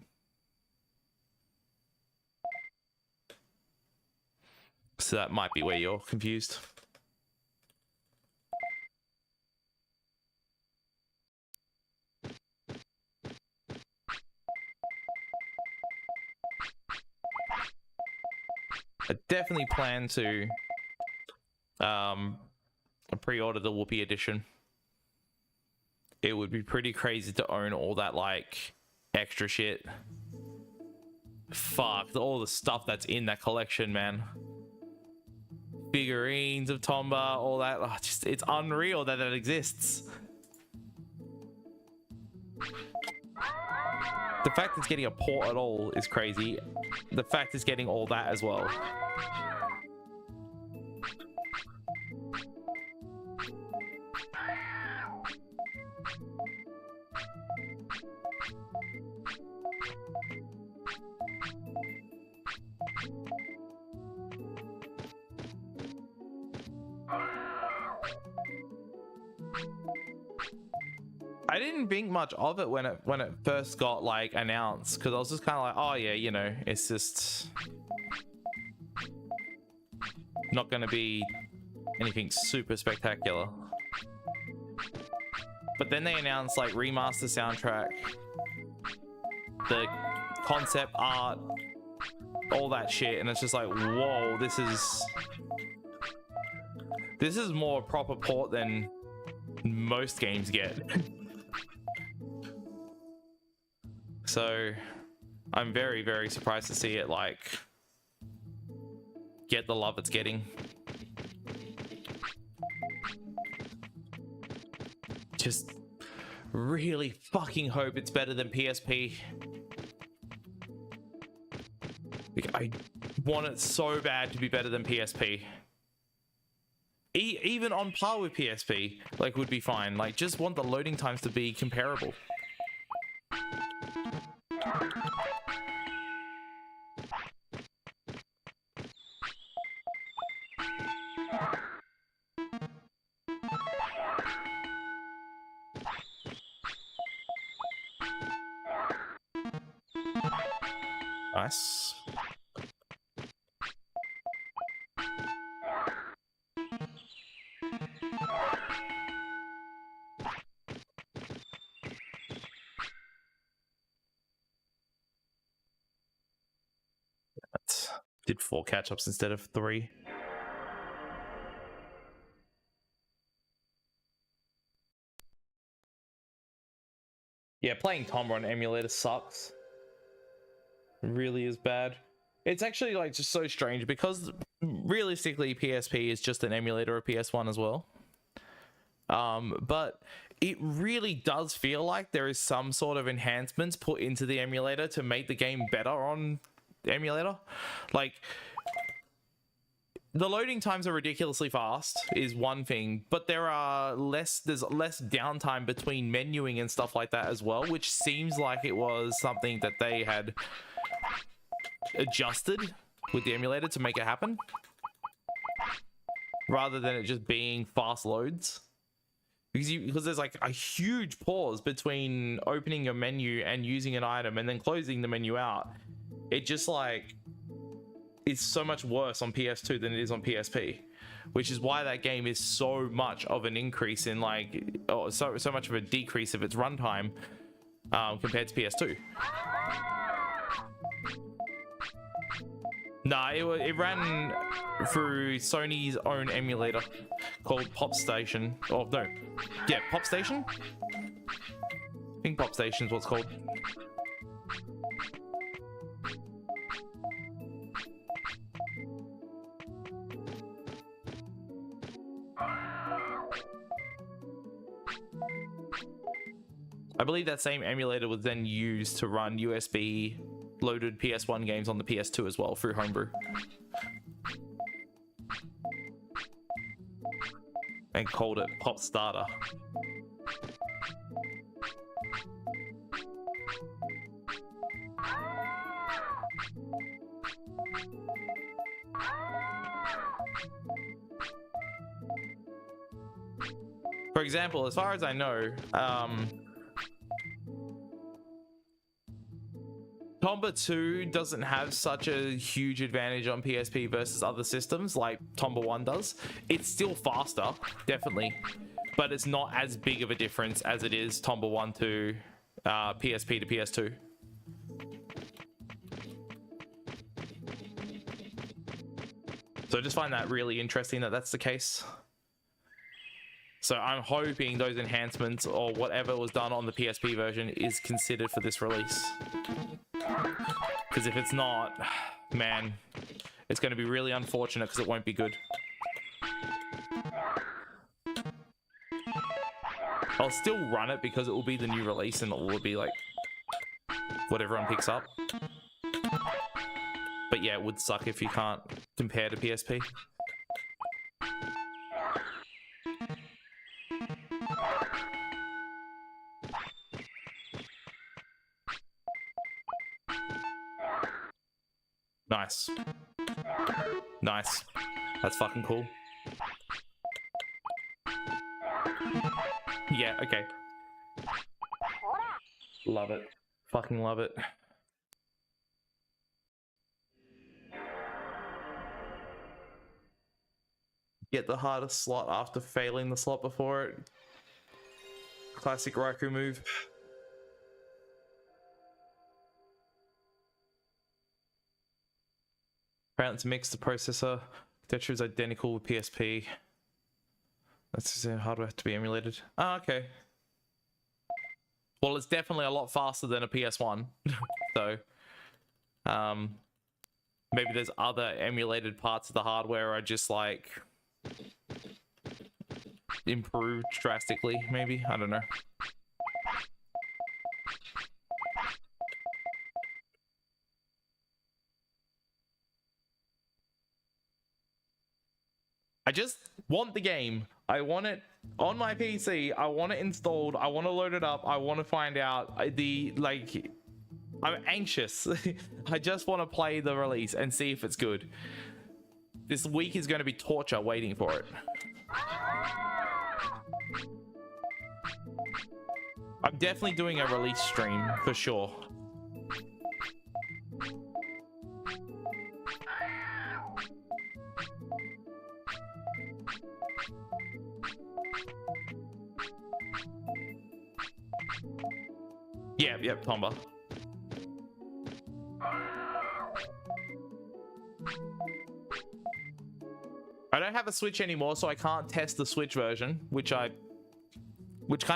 So that might be where you're confused. I definitely plan to pre-order the Whoopee edition. It would be pretty crazy to own all that like extra shit. Fuck, all the stuff that's in that collection, man. Figurines of Tomba, all that. Oh, just it's unreal that it exists. The fact it's getting a port at all is crazy. The fact it's getting all that as well. I didn't think much of it when it first got like announced, because I was just kind of like, oh yeah, you know, it's just not going to be anything super spectacular. But then they announced like remaster soundtrack, the concept art, all that shit, and it's just like, whoa, this is more proper port than most games get. So I'm very, very surprised to see it like get the love it's getting. Just really fucking hope it's better than PSP. I want it so bad to be better than PSP. Even on par with PSP, like, would be fine. Like, just want the loading times to be comparable. Nice. Did 4 catch-ups instead of 3. Yeah, playing Tomba on emulator sucks. It really is bad. It's actually like just so strange because realistically PSP is just an emulator of PS1 as well. But it really does feel like there is some sort of enhancements put into the emulator to make the game better on the emulator. Like, the loading times are ridiculously fast is one thing, but there's less downtime between menuing and stuff like that as well, which seems like it was something that they had adjusted with the emulator to make it happen, rather than it just being fast loads. Because there's like a huge pause between opening your menu and using an item and then closing the menu out. It just like is so much worse on PS2 than it is on PSP, which is why that game is so much of an increase in like, oh, so much of a decrease of its runtime compared to PS2. Nah, it ran through Sony's own emulator called Pop Station. Oh no, yeah, Pop Station. I think Pop Station is what's called. I believe that same emulator was then used to run USB loaded PS1 games on the PS2 as well through Homebrew. And called it Pop Starter. For example, as far as I know, Tomba 2 doesn't have such a huge advantage on PSP versus other systems like Tomba 1 does. It's still faster, definitely, but it's not as big of a difference as it is Tomba 1 to PSP to PS2. So I just find that really interesting that that's the case. So I'm hoping those enhancements or whatever was done on the PSP version is considered for this release. Because if it's not, man, it's going to be really unfortunate because it won't be good. I'll still run it because it will be the new release and it will be like what everyone picks up. But yeah, it would suck if you can't compare to PSP. Nice. Nice. That's fucking cool. Yeah, okay. Love it. Fucking love it. Get the hardest slot after failing the slot before it. Classic Raikou move. Apparently to mix the processor architecture is identical with PSP. That's hardware has to be emulated. Oh, okay. Well, it's definitely a lot faster than a PS1. So, maybe there's other emulated parts of the hardware are just like improved drastically, maybe. I don't know. I just want the game. I want it on my PC. I want it installed. I want to load it up. I want to find out I'm anxious. I just want to play the release and see if it's good. This week is going to be torture waiting for it. I'm definitely doing a release stream for sure. Yep, Tomba. I don't have a Switch anymore, so I can't test the Switch version, which kind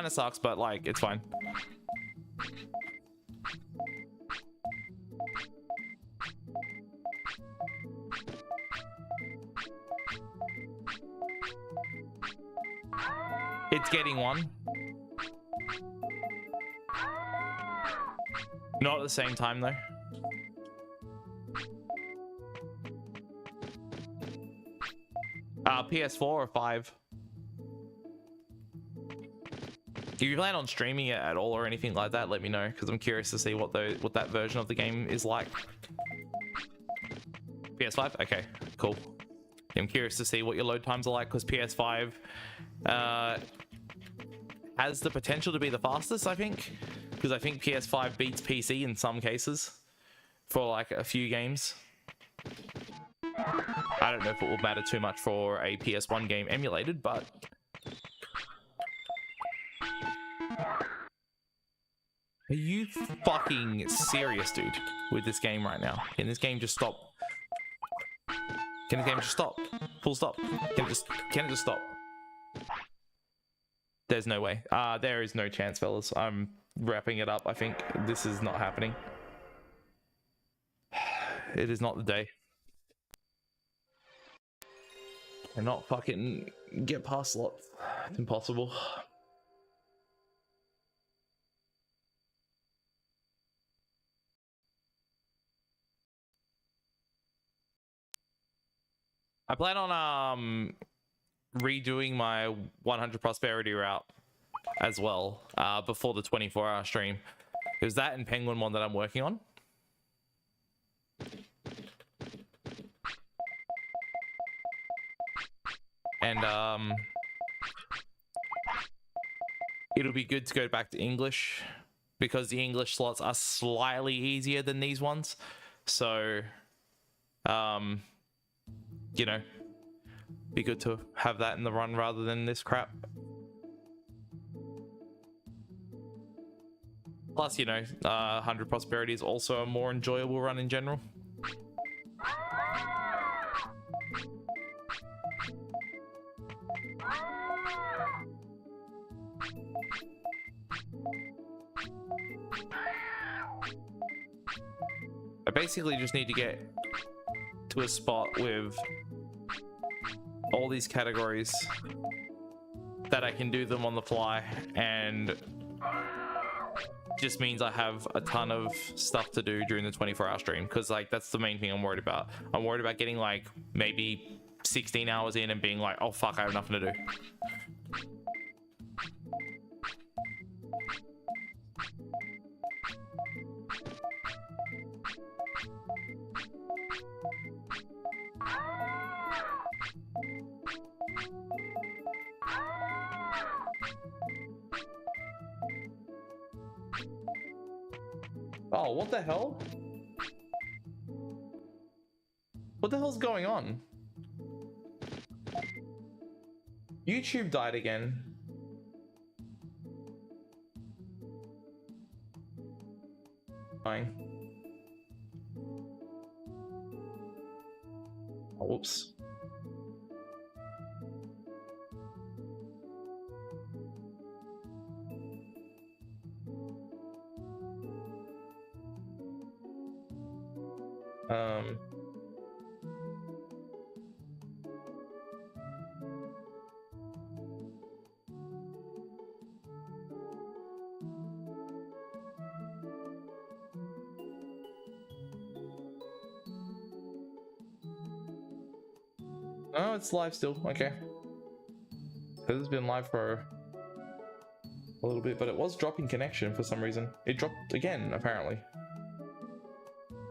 of sucks, but like, it's fine. It's getting one. Not at the same time though. PS4 or 5. If you plan on streaming it at all or anything like that, let me know, because I'm curious to see what that version of the game is like. PS5? Okay, cool. I'm curious to see what your load times are like, because PS5 has the potential to be the fastest, I think, because I think PS5 beats PC in some cases for like a few games. I don't know if it will matter too much for a PS1 game emulated, but are you fucking serious, dude, with this game right now? Can this game just stop? Can the game just stop? Full stop. Can it just stop? There's no way. There is no chance, fellas. I'm wrapping it up. I think this is not happening. It is not the day. And not fucking get past slots. It's impossible. I plan on redoing my 100 prosperity route as well before the 24-hour stream. It was that and Penguin one that I'm working on. And it'll be good to go back to English, because the English slots are slightly easier than these ones. So you know, be good to have that in the run rather than this crap. Plus, you know, 100 prosperity is also a more enjoyable run in general. I basically just need to get to a spot with all these categories that I can do them on the fly, and just means I have a ton of stuff to do during the 24-hour stream, because like that's the main thing I'm worried about. I'm worried about getting like maybe 16 hours in and being like, oh fuck, I have nothing to do. Oh, what the hell? What the hell's going on? YouTube died again. Fine. Oh, whoops. Oh, it's live still. Okay. This has been live for a little bit, but it was dropping connection for some reason. It dropped again, apparently.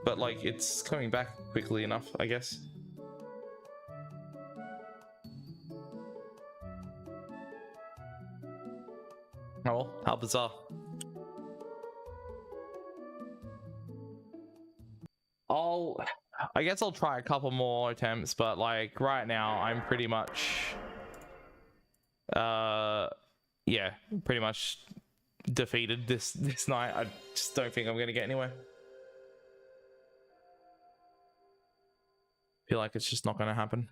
But like, it's coming back quickly enough, I guess. Oh well, how bizarre. I guess I'll try a couple more attempts, but like right now I'm pretty much yeah, pretty much defeated this night. I just don't think I'm gonna get anywhere. Feel like it's just not gonna happen.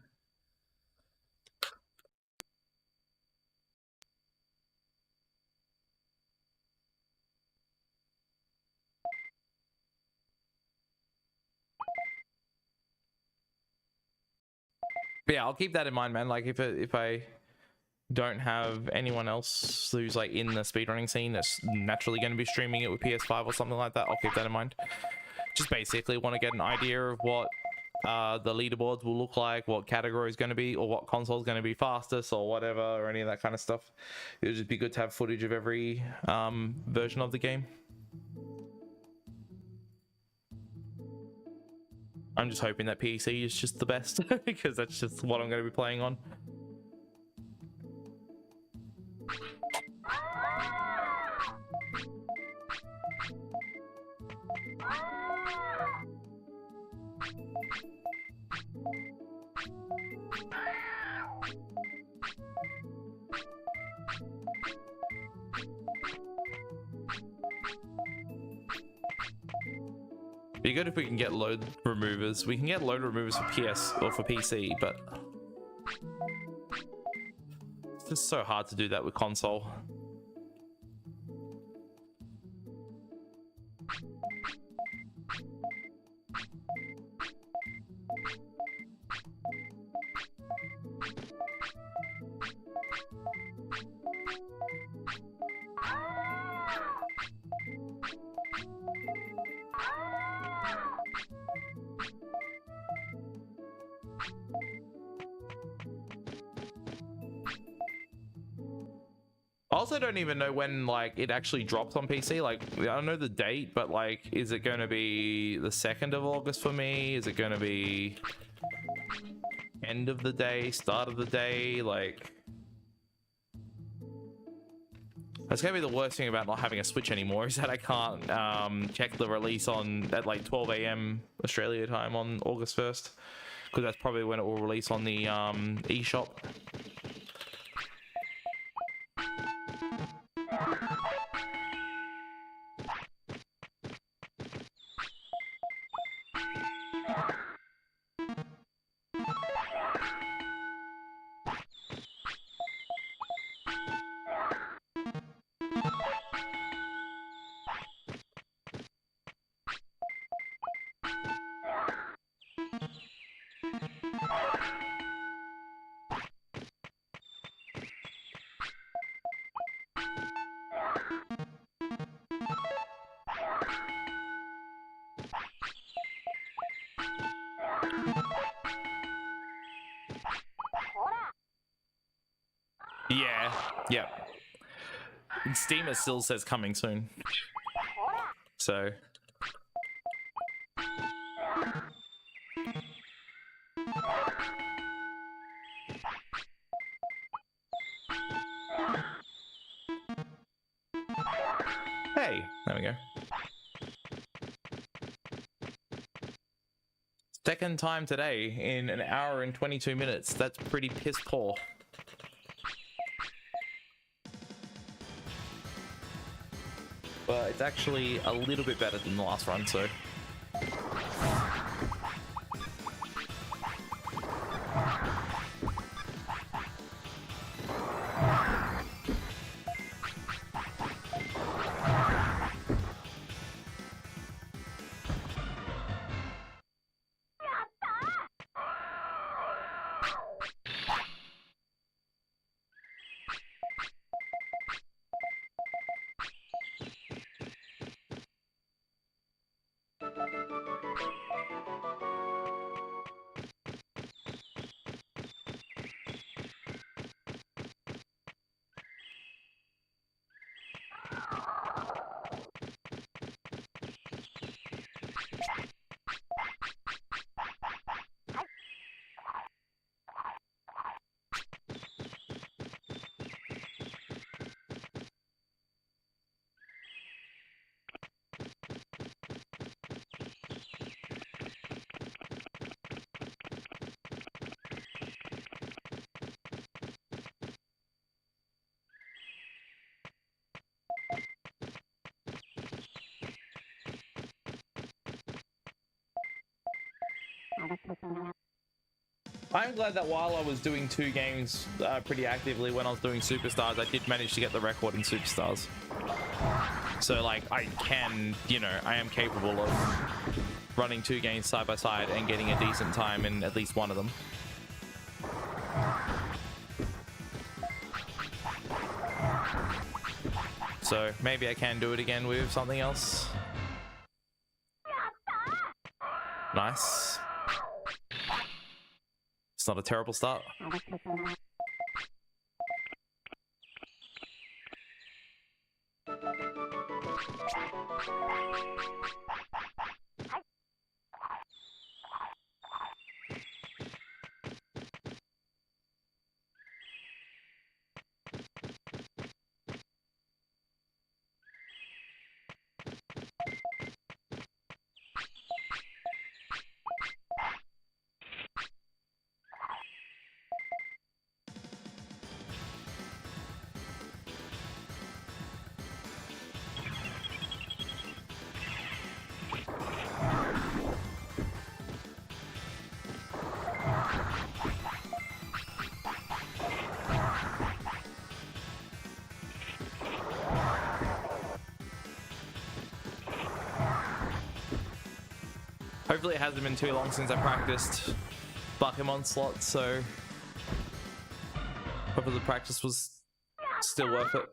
But yeah, I'll keep that in mind, man. Like if I don't have anyone else who's like in the speedrunning scene that's naturally going to be streaming it with PS5 or something like that, I'll keep that in mind. Just basically want to get an idea of what the leaderboards will look like, what category is going to be, or what console is going to be fastest, or whatever, or any of that kind of stuff. It would just be good to have footage of every version of the game. I'm just hoping that PC is just the best because that's just what I'm going to be playing on. Be good if we can get load removers. We can get load removers for PS or for PC, but it's just so hard to do that with console. I also don't even know when like it actually drops on PC. Like I don't know the date, but like is it going to be the 2nd of August for me? Is it going to be end of the day, start of the day? Like that's gonna be the worst thing about not having a Switch anymore, is that I can't check the release on at like 12 AM Australia time on August 1st, because that's probably when it will release on the eShop. Yeah, yeah. Steam still says coming soon. So hey, there we go. Second time today in an hour and 22 minutes. That's pretty piss poor. But it's actually a little bit better than the last run, so. I'm glad that while I was doing 2 games pretty actively, when I was doing Superstars, I did manage to get the record in Superstars. So like I can, you know, I am capable of running 2 games side by side and getting a decent time in at least one of them. So maybe I can do it again with something else. Nice. It's not a terrible start. Hopefully it hasn't been too long since I practiced Pokemon slots, so hopefully the practice was still worth it.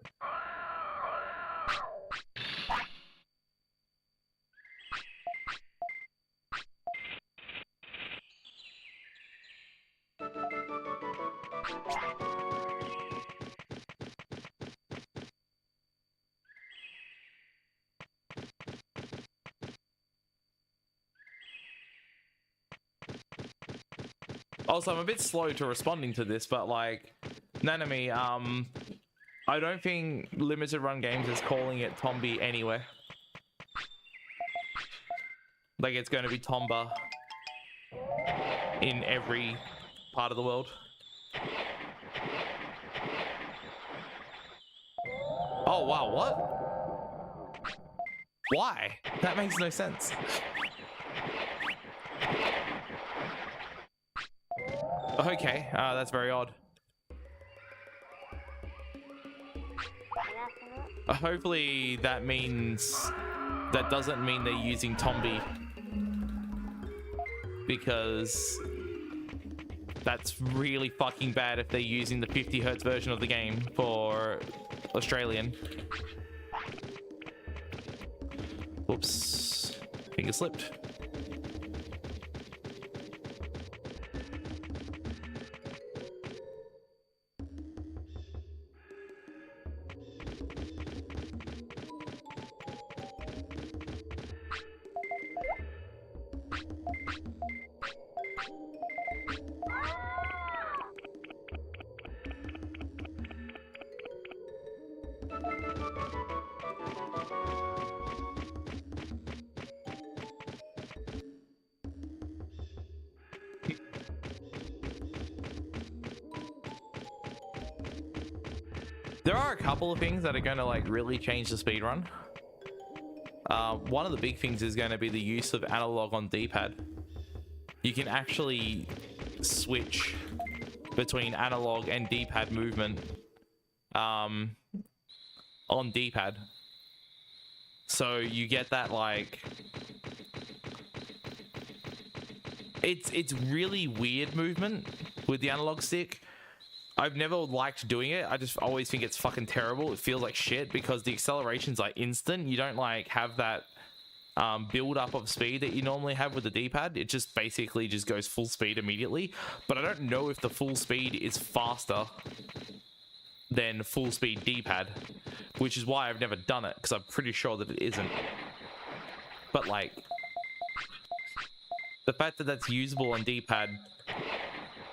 Also, I'm a bit slow to responding to this, but like, Nanami, I don't think limited run games is calling it Tombi anywhere. Like, it's going to be Tomba in every part of the world. Oh wow, what? Why? That makes no sense. Okay, that's very odd. Hopefully that means that doesn't mean they're using Tombi, because that's really fucking bad if they're using the 50 Hz version of the game for Australian. Whoops, finger slipped. There are a couple of things that are going to like really change the speedrun. One of the big things is going to be the use of analog on D-pad. You can actually switch between analog and D-pad movement on D-pad. So you get that like... It's really weird movement with the analog stick. I've never liked doing it. I just always think it's fucking terrible. It feels like shit because the acceleration's like instant. You don't like have that build up of speed that you normally have with the D-pad. It just basically just goes full speed immediately. But I don't know if the full speed is faster than full speed D-pad, which is why I've never done it, because I'm pretty sure that it isn't. But like, the fact that that's usable on D-pad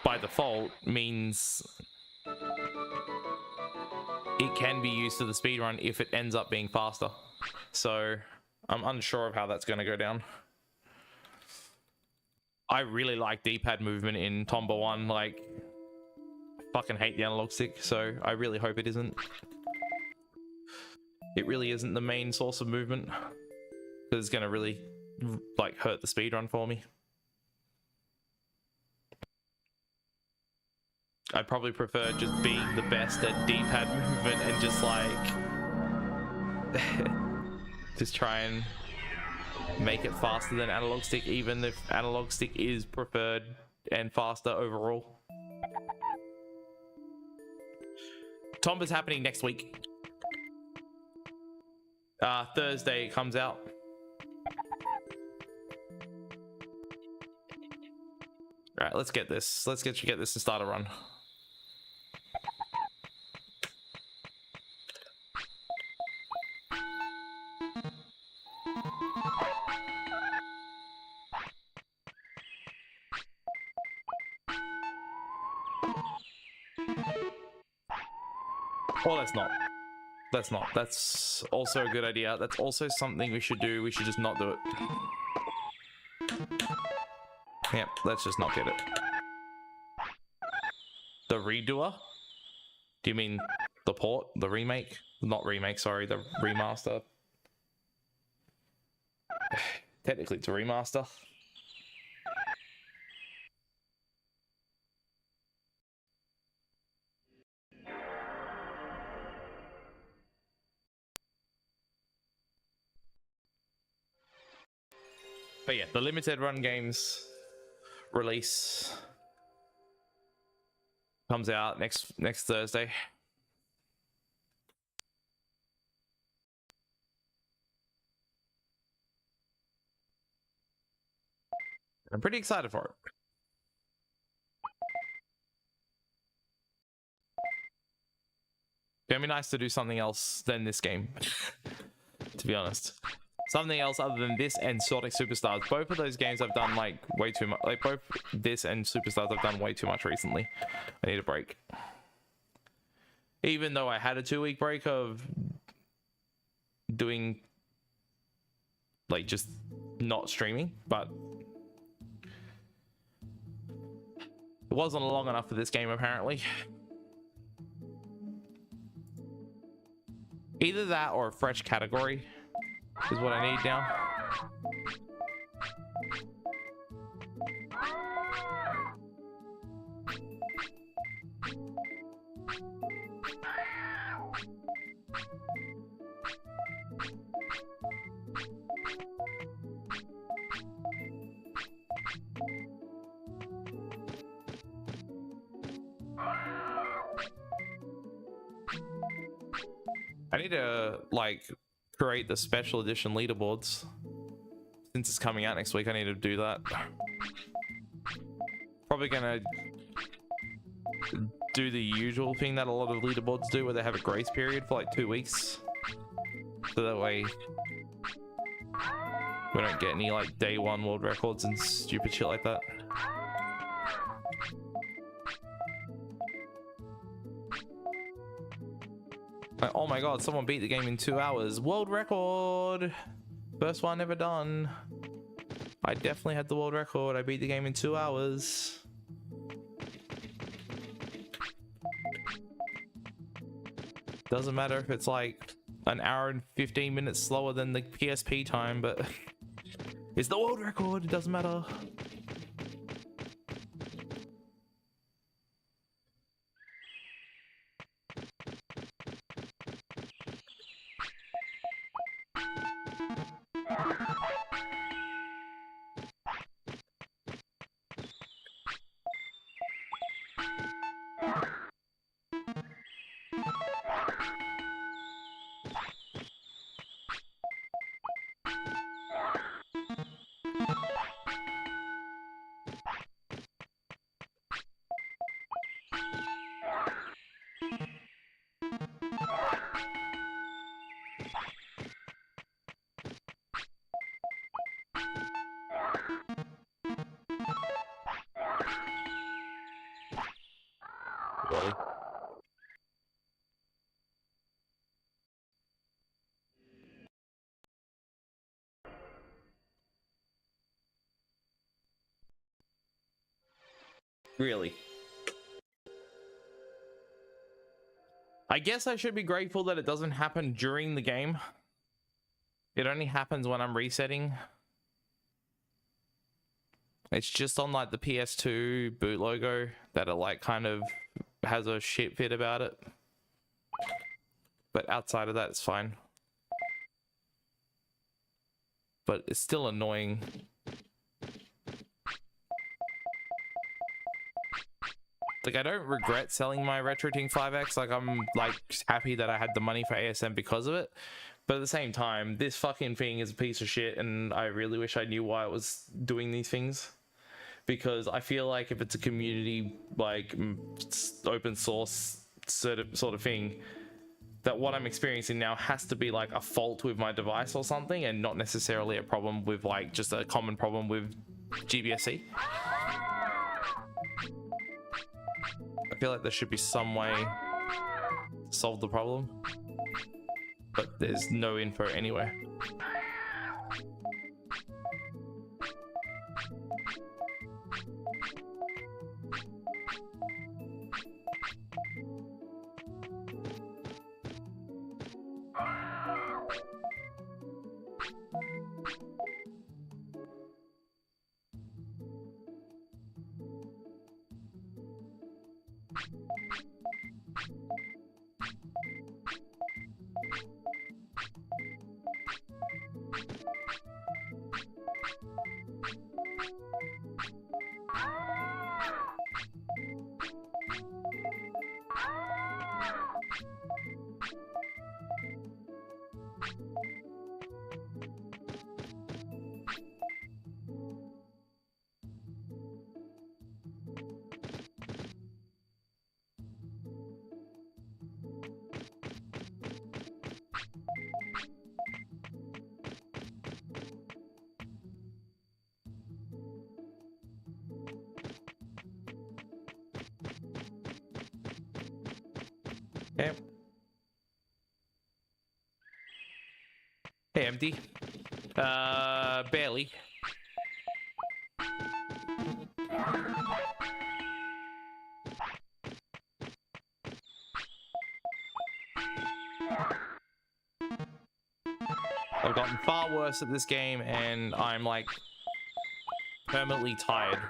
by default means it can be used for the speedrun if it ends up being faster. So I'm unsure of how that's going to go down. I really like D-pad movement in Tomba 1. Like, I fucking hate the analog stick, so I really hope it isn't. It really isn't the main source of movement, because it's going to really like hurt the speedrun for me. I'd probably prefer just being the best at D-pad movement and just like just try and make it faster than analog stick, even if analog stick is preferred and faster overall. Tomba's happening next week. Thursday it comes out. All right, let's get this. Let's get this and start a run. Oh, that's not. That's not. That's also a good idea. That's also something we should do. We should just not do it. Yep, let's just not get it. The redoer? Do you mean the port? The remake? Not remake, sorry, the remaster. Technically, it's a remaster. But yeah, the limited run games release comes out next Thursday. I'm pretty excited for it. It'd be nice to do something else than this game, to be honest. Something else other than this and Sonic Superstars. Both of those games I've done like way too much. Like both this and Superstars I've done way too much recently. I need a break. Even though I had a 2-week break of doing like just not streaming, but it wasn't long enough for this game apparently. Either that or a fresh category is what I need now. I need to like create the special edition leaderboards. Since it's coming out next week, I need to do that. Probably gonna do the usual thing that a lot of leaderboards do, where they have a grace period for like 2 weeks. So that way we don't get any like day 1 world records and stupid shit like that. Like, oh my god, someone beat the game in 2 hours. World record! First one ever done. I definitely had the world record. I beat the game in 2 hours. Doesn't matter if it's like an hour and 15 minutes slower than the PSP time, but it's the world record. It doesn't matter. Really? Really? I guess I should be grateful that it doesn't happen during the game. It only happens when I'm resetting. It's just on like the PS2 boot logo that it like kind of has a shit fit about it. But outside of that, it's fine. But it's still annoying. Like, I don't regret selling my RetroTing 5X. Like, I'm like happy that I had the money for ASM because of it. But at the same time, this fucking thing is a piece of shit, and I really wish I knew why it was doing these things. Because I feel like if it's a community, like, open source sort of thing, that what I'm experiencing now has to be like a fault with my device or something, and not necessarily a problem with, like, just a common problem with GBSC. I feel like there should be some way to solve the problem, but there's no info anywhere. Okay. Hey, empty. Barely. I've gotten far worse at this game, and I'm like permanently tired.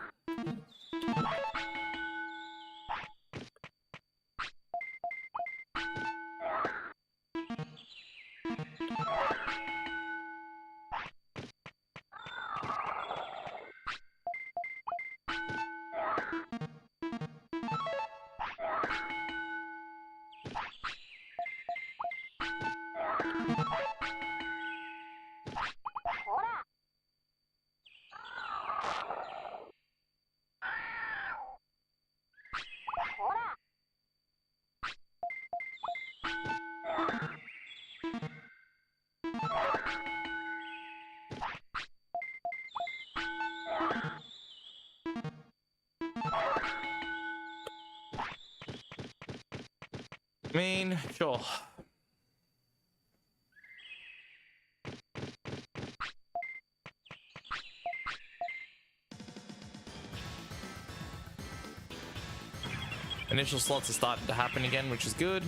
I mean, sure. Initial slots are starting to happen again, which is good.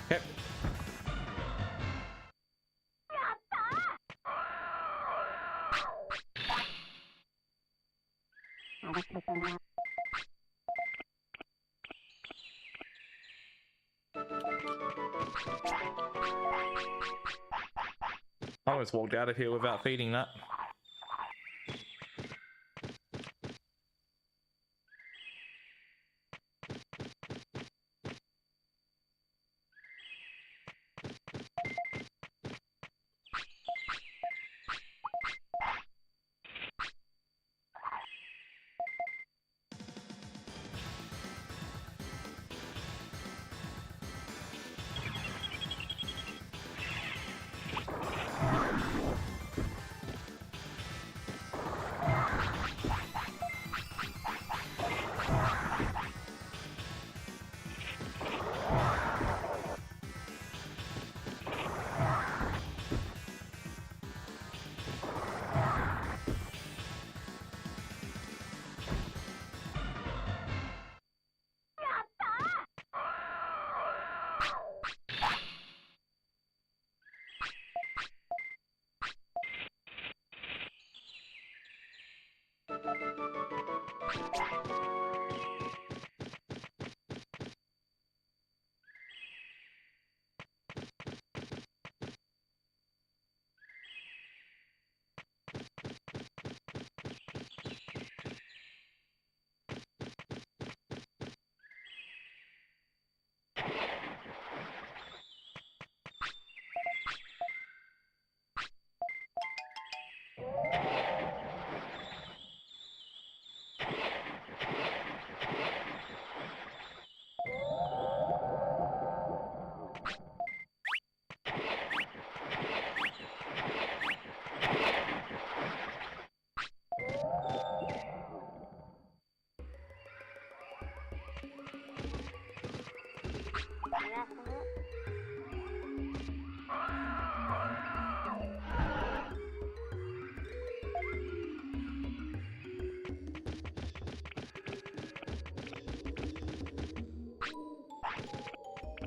Yep. I almost walked out of here without feeding that.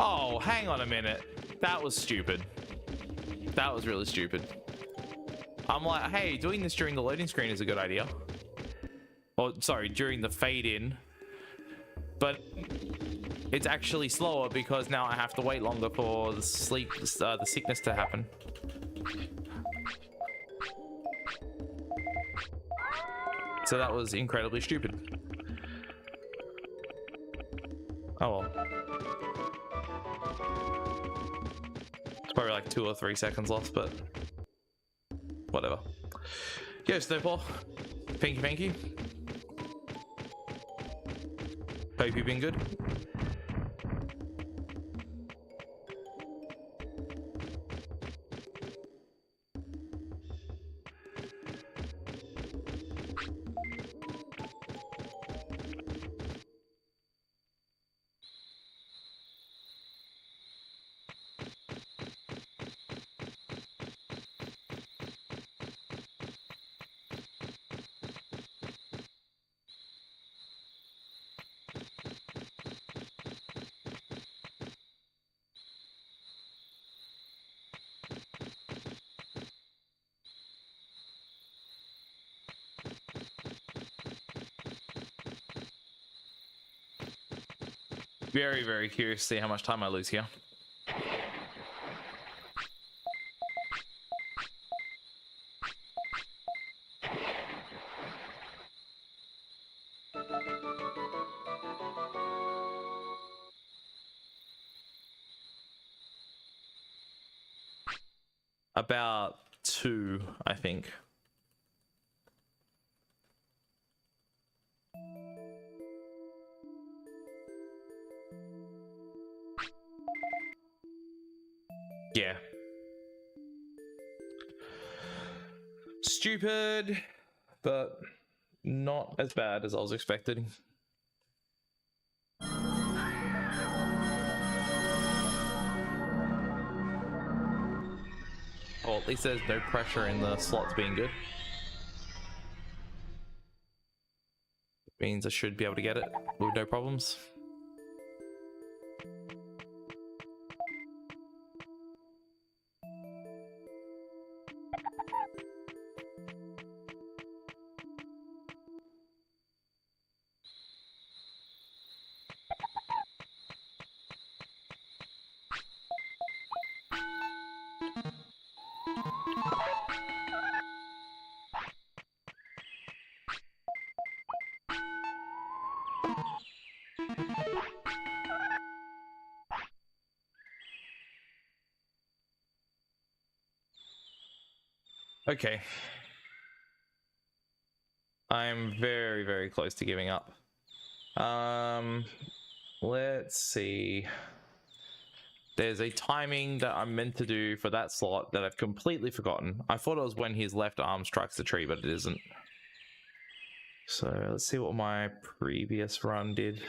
Oh, hang on a minute. That was stupid. That was really stupid. I'm like, hey, doing this during the loading screen is a good idea. Or, sorry, during the fade in. But it's actually slower because now I have to wait longer for the the sickness to happen. So that was incredibly stupid. Oh well. It's probably like 2 or 3 seconds lost, but whatever. Yo, Snowpaw. Thank you. Hope you've been good. Very, very curious to see how much time I lose here. About 2, I think. Yeah. Stupid, but not as bad as I was expecting. Well, at least there's no pressure in the slots being good. Means I should be able to get it with no problems. Okay. I'm very, very close to giving up. Let's see. There's a timing that I'm meant to do for that slot that I've completely forgotten. I thought it was when his left arm strikes the tree, but it isn't. So let's see what my previous run did.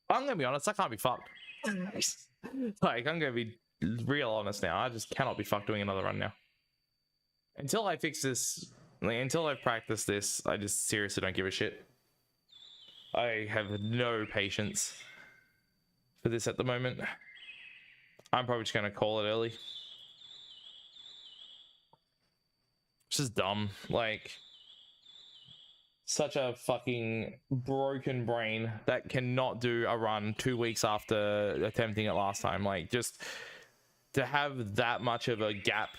I'm gonna be honest, I can't be fucked. Like, I'm gonna be real honest now. I just cannot be fucked doing another run now. Until I fix this, like, until I've practiced this, I just seriously don't give a shit. I have no patience for this at the moment. I'm probably just gonna call it early. It's just dumb. Like, such a fucking broken brain that cannot do a run 2 weeks after attempting it last time. Like, just to have that much of a gap.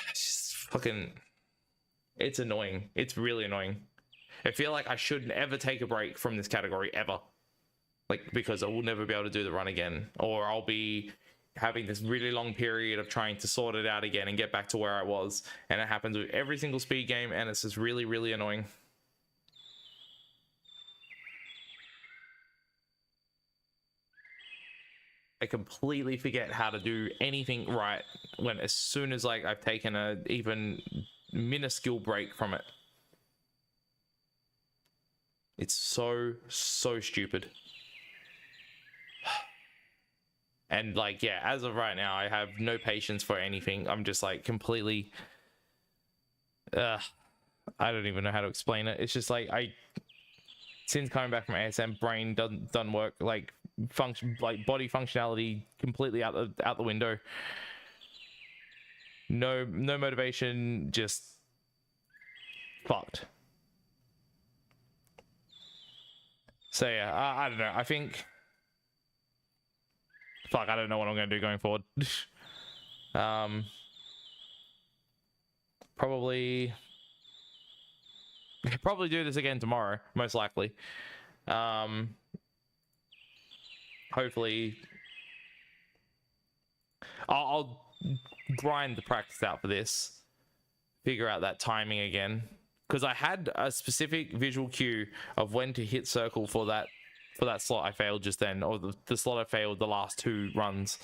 It's just fucking, it's annoying. It's really annoying. I feel like I shouldn't ever take a break from this category ever. Like, because I will never be able to do the run again, or I'll be having this really long period of trying to sort it out again and get back to where I was. And it happens with every single speed game, and it's just really, really annoying. I completely forget how to do anything right when, as soon as like I've taken a even minuscule break from it. It's so stupid. And like, yeah, as of right now, I have no patience for anything. I'm just like completely, I don't even know how to explain it. It's just like, since coming back from ASM, brain doesn't work. Like, function, like body functionality completely out the window. No motivation, just fucked. So yeah, I don't know. I think, fuck, I don't know what I'm gonna do going forward. Probably do this again tomorrow, most likely. Hopefully I'll grind the practice out for this, figure out that timing again, because I had a specific visual cue of when to hit circle for that slot I failed just then, or the slot I failed the last 2 runs.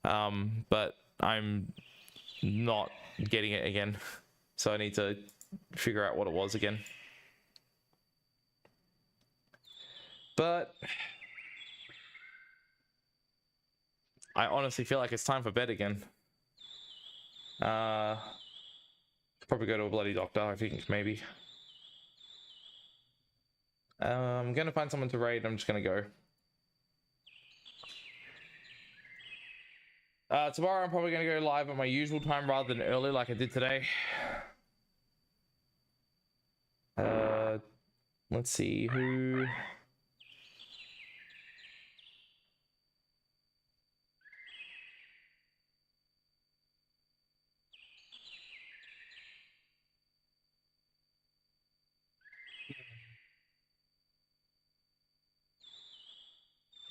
But I'm not getting it again, so I need to figure out what it was again. But I honestly feel like it's time for bed again. Probably go to a bloody doctor, I think, maybe. I'm gonna find someone to raid. I'm just gonna go. Tomorrow I'm probably gonna go live at my usual time rather than early like I did today. Let's see who.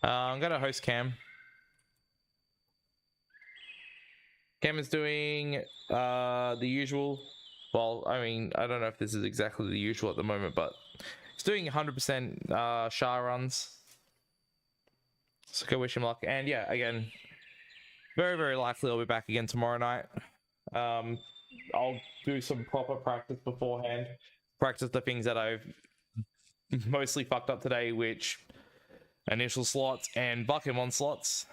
I'm gonna host Cam. Cam is doing the usual well, I mean, I don't know if this is exactly the usual at the moment, but he's doing 100% Shah runs. So go wish him luck. And yeah, again, very, very likely I'll be back again tomorrow night. I'll do some proper practice beforehand. Practice the things that I've mostly fucked up today, which initial slots and Buckemon slots.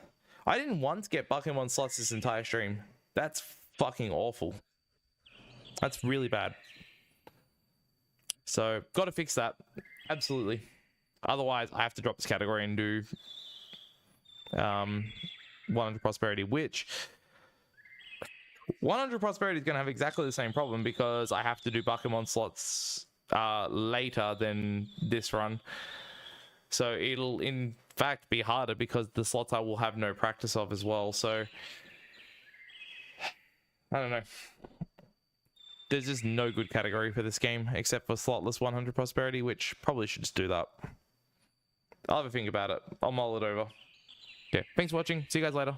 I didn't once get Buckemon slots this entire stream. That's fucking awful. That's really bad. So, got to fix that. Absolutely. Otherwise, I have to drop this category and do 100 Prosperity, which 100 Prosperity is going to have exactly the same problem because I have to do Buckemon slots later than this run. So it'll in fact be harder because the slots I will have no practice of as well. So I don't know. There's just no good category for this game except for slotless 100 Prosperity, which probably should just do that. I'll have a think about it. I'll mull it over. Okay, thanks for watching. See you guys later.